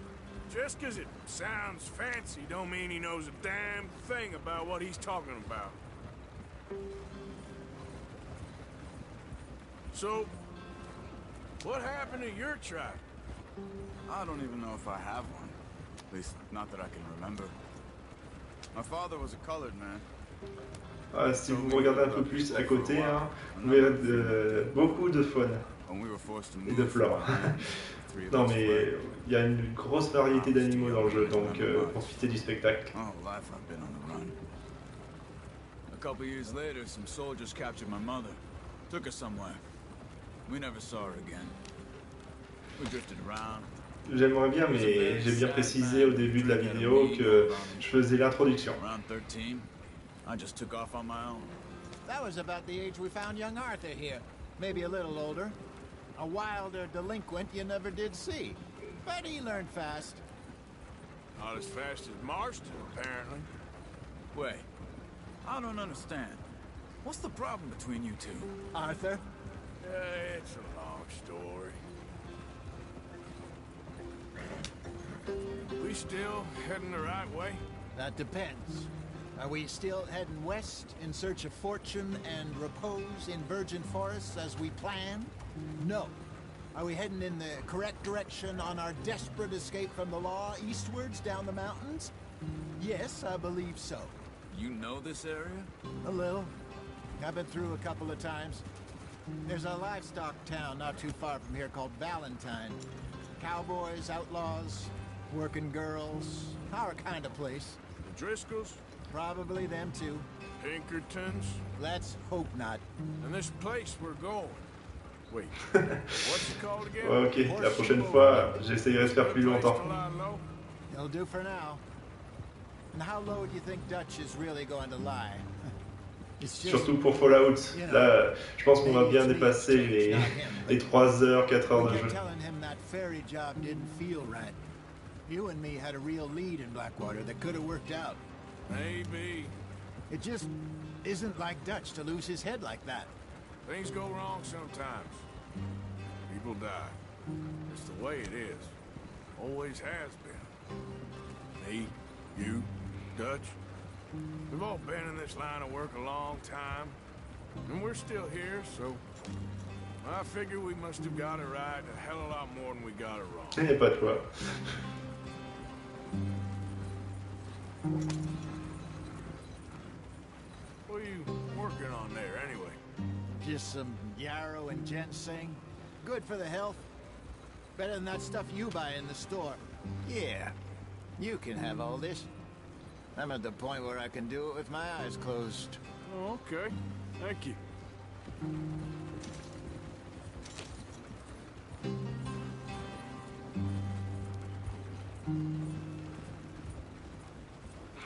Just 'cause it sounds fancy don't mean he knows a damn thing about what he's talking about. So, what happened to your tribe? I don't even know if I have one. At least, not that I can remember. My father was a colored man. Ah, si vous me regardez un peu plus à côté, hein, vous verrez beaucoup de faune et de flore. Non mais il y a une grosse variété d'animaux dans le jeu, donc profitez du spectacle. A couple years later, some soldiers captured my mother. Took her somewhere. We never saw her again. We drifted around. J'aimerais bien, mais j'ai bien précisé au début de la vidéo que je faisais l'introduction. Around 13, I just took off on my own. That was about the age we found young Arthur here. Maybe a little older. A wilder delinquent you never did see. But he learned fast. Not as fast as Marston, apparently. Wait, I don't understand. What's the problem between you two? Arthur? It's a long story. We still heading the right way? That depends. Are we still heading west in search of fortune and repose in virgin forests as we planned? No. Are we heading in the correct direction on our desperate escape from the law eastwards down the mountains? Yes, I believe so. You know this area? A little. I've been through a couple of times. There's a livestock town not too far from here called Valentine. Cowboys, outlaws, working girls, our kind of place. The Driscolls? Probably them too. Pinkertons? Let's hope not. And this place we're going. Wait, what's it called again? Ok, la prochaine fois, j'essayerai de faire plus longtemps. It'll do for now. And how low do you think Dutch is really going to lie? Surtout pour Fallout, là, je pense qu'on va bien dépasser les 3 heures, 4 heures de jeu. Telling him that ferry job didn't feel right. You and me had a real lead in Blackwater that could have worked out. Maybe. It just isn't like Dutch to lose his head like that. Things go wrong sometimes. People die. It's the way it is. Always has been. Me, you, Dutch. We've all been in this line of work a long time. And we're still here, so I figure we must have got it right a hell of a lot more than we got it wrong. Et pas toi. What are you working on there, anyway? Just some yarrow and ginseng. Good for the health. Better than that stuff you buy in the store. Yeah, you can have all this. I'm at the point where I can do it with my eyes closed. Oh, okay. Thank you.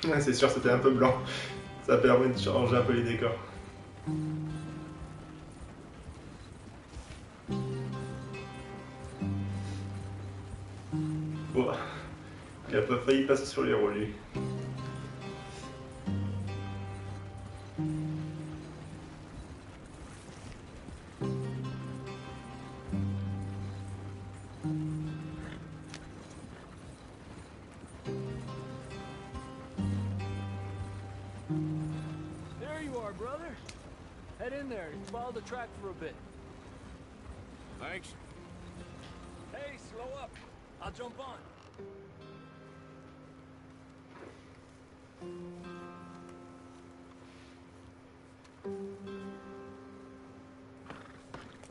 Ouais, c'est sûr, c'était un peu blanc. Ça permet de changer un peu les décors. Bon, il a pas failli passer sur les roues, lui. There you are, brother. Head in there and follow the track for a bit. Thanks. Hey, slow up. I'll jump on.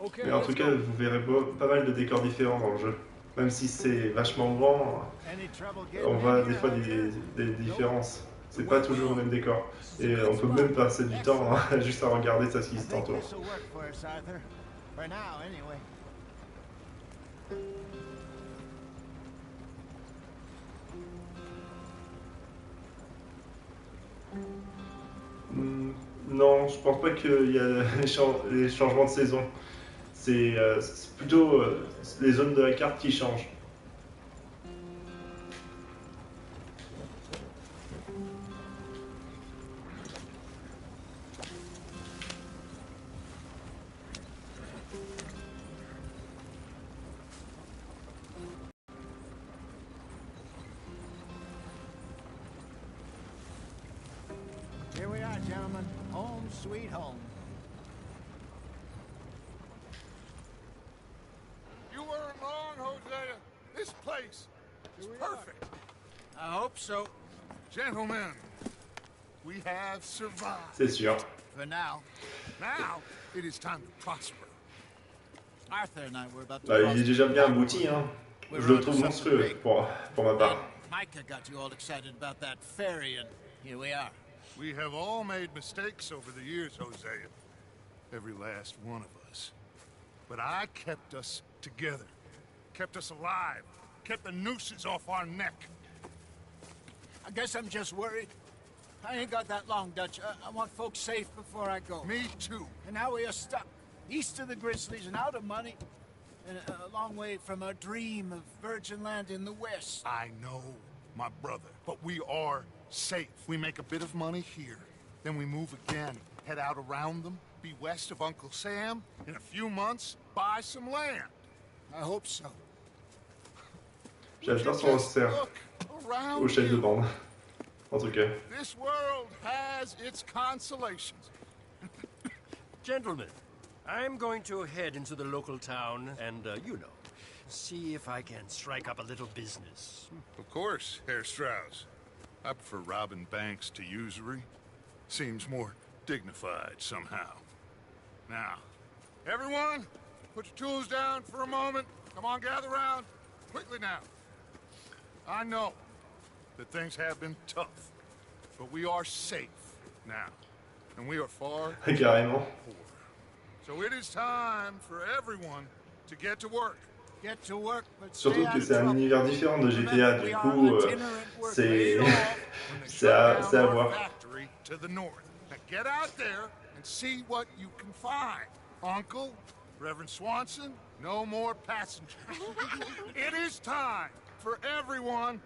Okay, Mais en tout cas, vous verrez pas mal de décors différents dans le jeu. Même si c'est vachement grand, on voit des fois des différences. C'est pas toujours le même décor. Et on peut même passer du temps juste à regarder ça ce qui se t'entoure. Non, je pense pas qu'il y a les changements de saison. C'est plutôt les zones de la carte qui changent. Here we are, gentlemen. Home sweet home. You weren't wrong, Hosea. This place is perfect. I hope so. Gentlemen, we have survived. C'est sûr. For now. Now, it is time to prosper. Arthur and I were about to Bah, il cross est déjà bien abouti, hein. Je le trouve monstrueux pour ma part. Micah got you all excited about that ferry, and here we are. We have all made mistakes over the years, Hosea. Every last one of us. But I kept us together. Kept us alive. Kept the nooses off our neck. I guess I'm just worried. I ain't got that long, Dutch. I want folks safe before I go. Me too. And now we are stuck east of the Grizzlies and out of money. And a long way from our dream of virgin land in the west. I know, my brother, but we are safe. We make a bit of money here, then we move again, head out around them, be west of Uncle Sam, in a few months, buy some land. I hope so. J'adore son roster au chef de bande. En tout cas. This world has its consolations. Gentlemen, I'm going to head into the local town and, see if I can strike up a little business. Of course, Herr Strauss. I prefer robbing banks to usury. Seems more dignified somehow. Now, everyone, put your tools down for a moment. Come on, gather round. Quickly now. I know that things have been tough, but we are safe now, and we are far Carrément. poor. So it is time for everyone to get to work. Get to work, but Surtout que c'est un univers différent de GTA, du coup, c'est à voir. To the north. Now get out there and see what you can find. Uncle, Reverend Swanson, no more passengers. It is time for everyone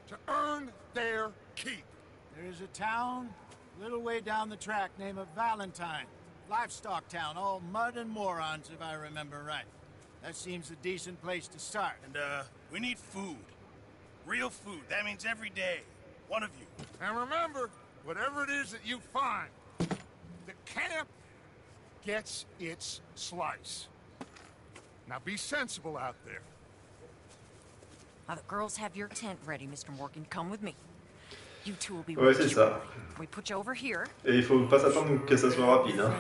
to earn their keep. There is a town a little way down the track named Valentine. Livestock town, all mud and morons, if I remember right. That seems a decent place to start. And, we need food. Real food. That means every day. One of you. And remember, whatever it is that you find, the camp gets its slice. Now be sensible out there. Now the girls have your tent ready, Mr. Morgan. Come with me. You two will be Ouais, c'est ça. We put you over here. Et il faut pas s'attendre que ça soit rapide. Hein.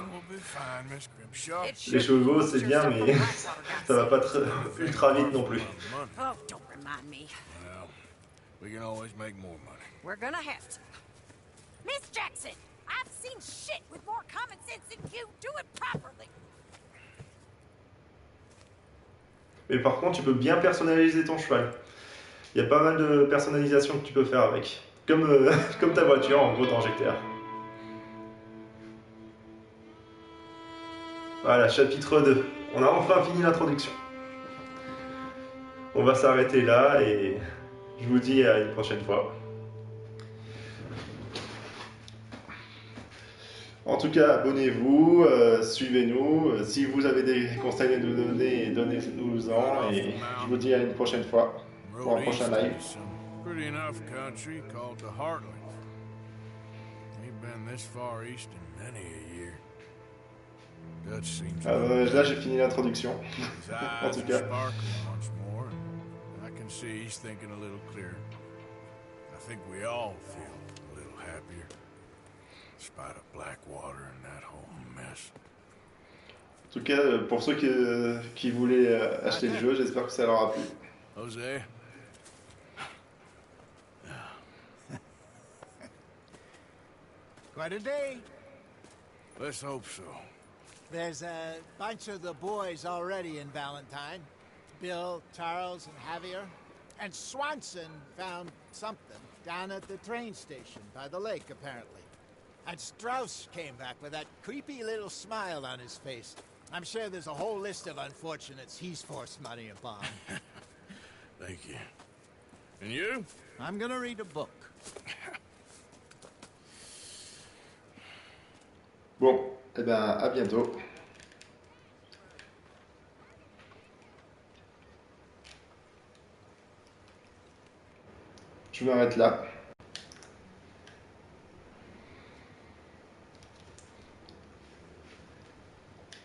Les chevaux, c'est bien, mais ça va pas ultra vite non plus. Oh, don't remind me. Well, we can always make more money. We're gonna have to. Miss Jackson, I've seen shit with more common sense than you. Do it properly. Mais par contre, tu peux bien personnaliser ton cheval. Il y a pas mal de personnalisation que tu peux faire avec. Comme, comme ta voiture, en gros, dans GTA. Voilà, chapitre 2. On a enfin fini l'introduction. On va s'arrêter là et je vous dis à une prochaine fois. En tout cas, abonnez-vous, suivez-nous. Si vous avez des conseils à nous donner, donnez-nous-en. Et je vous dis à une prochaine fois pour un prochain live. Pretty enough country called the Heartland. Ain't been this far east in many a year. Dutch seems Là, j'ai fini l'introduction. his En eyes tout are cas. sparkling once more, and I can see he's thinking a little clearer. I think we all feel a little happier, despite of Blackwater and that whole mess. En tout cas, pour ceux qui voulaient acheter le jeu, j'espère que ça leur a plu. Jose? Quite a day. Let's hope so. There's a bunch of the boys already in Valentine. Bill, Charles, and Javier. And Swanson found something down at the train station by the lake, apparently. And Strauss came back with that creepy little smile on his face. I'm sure there's a whole list of unfortunates he's forced money upon. Thank you. And you? I'm gonna read a book. Bon, eh ben, à bientôt. Je m'arrête là.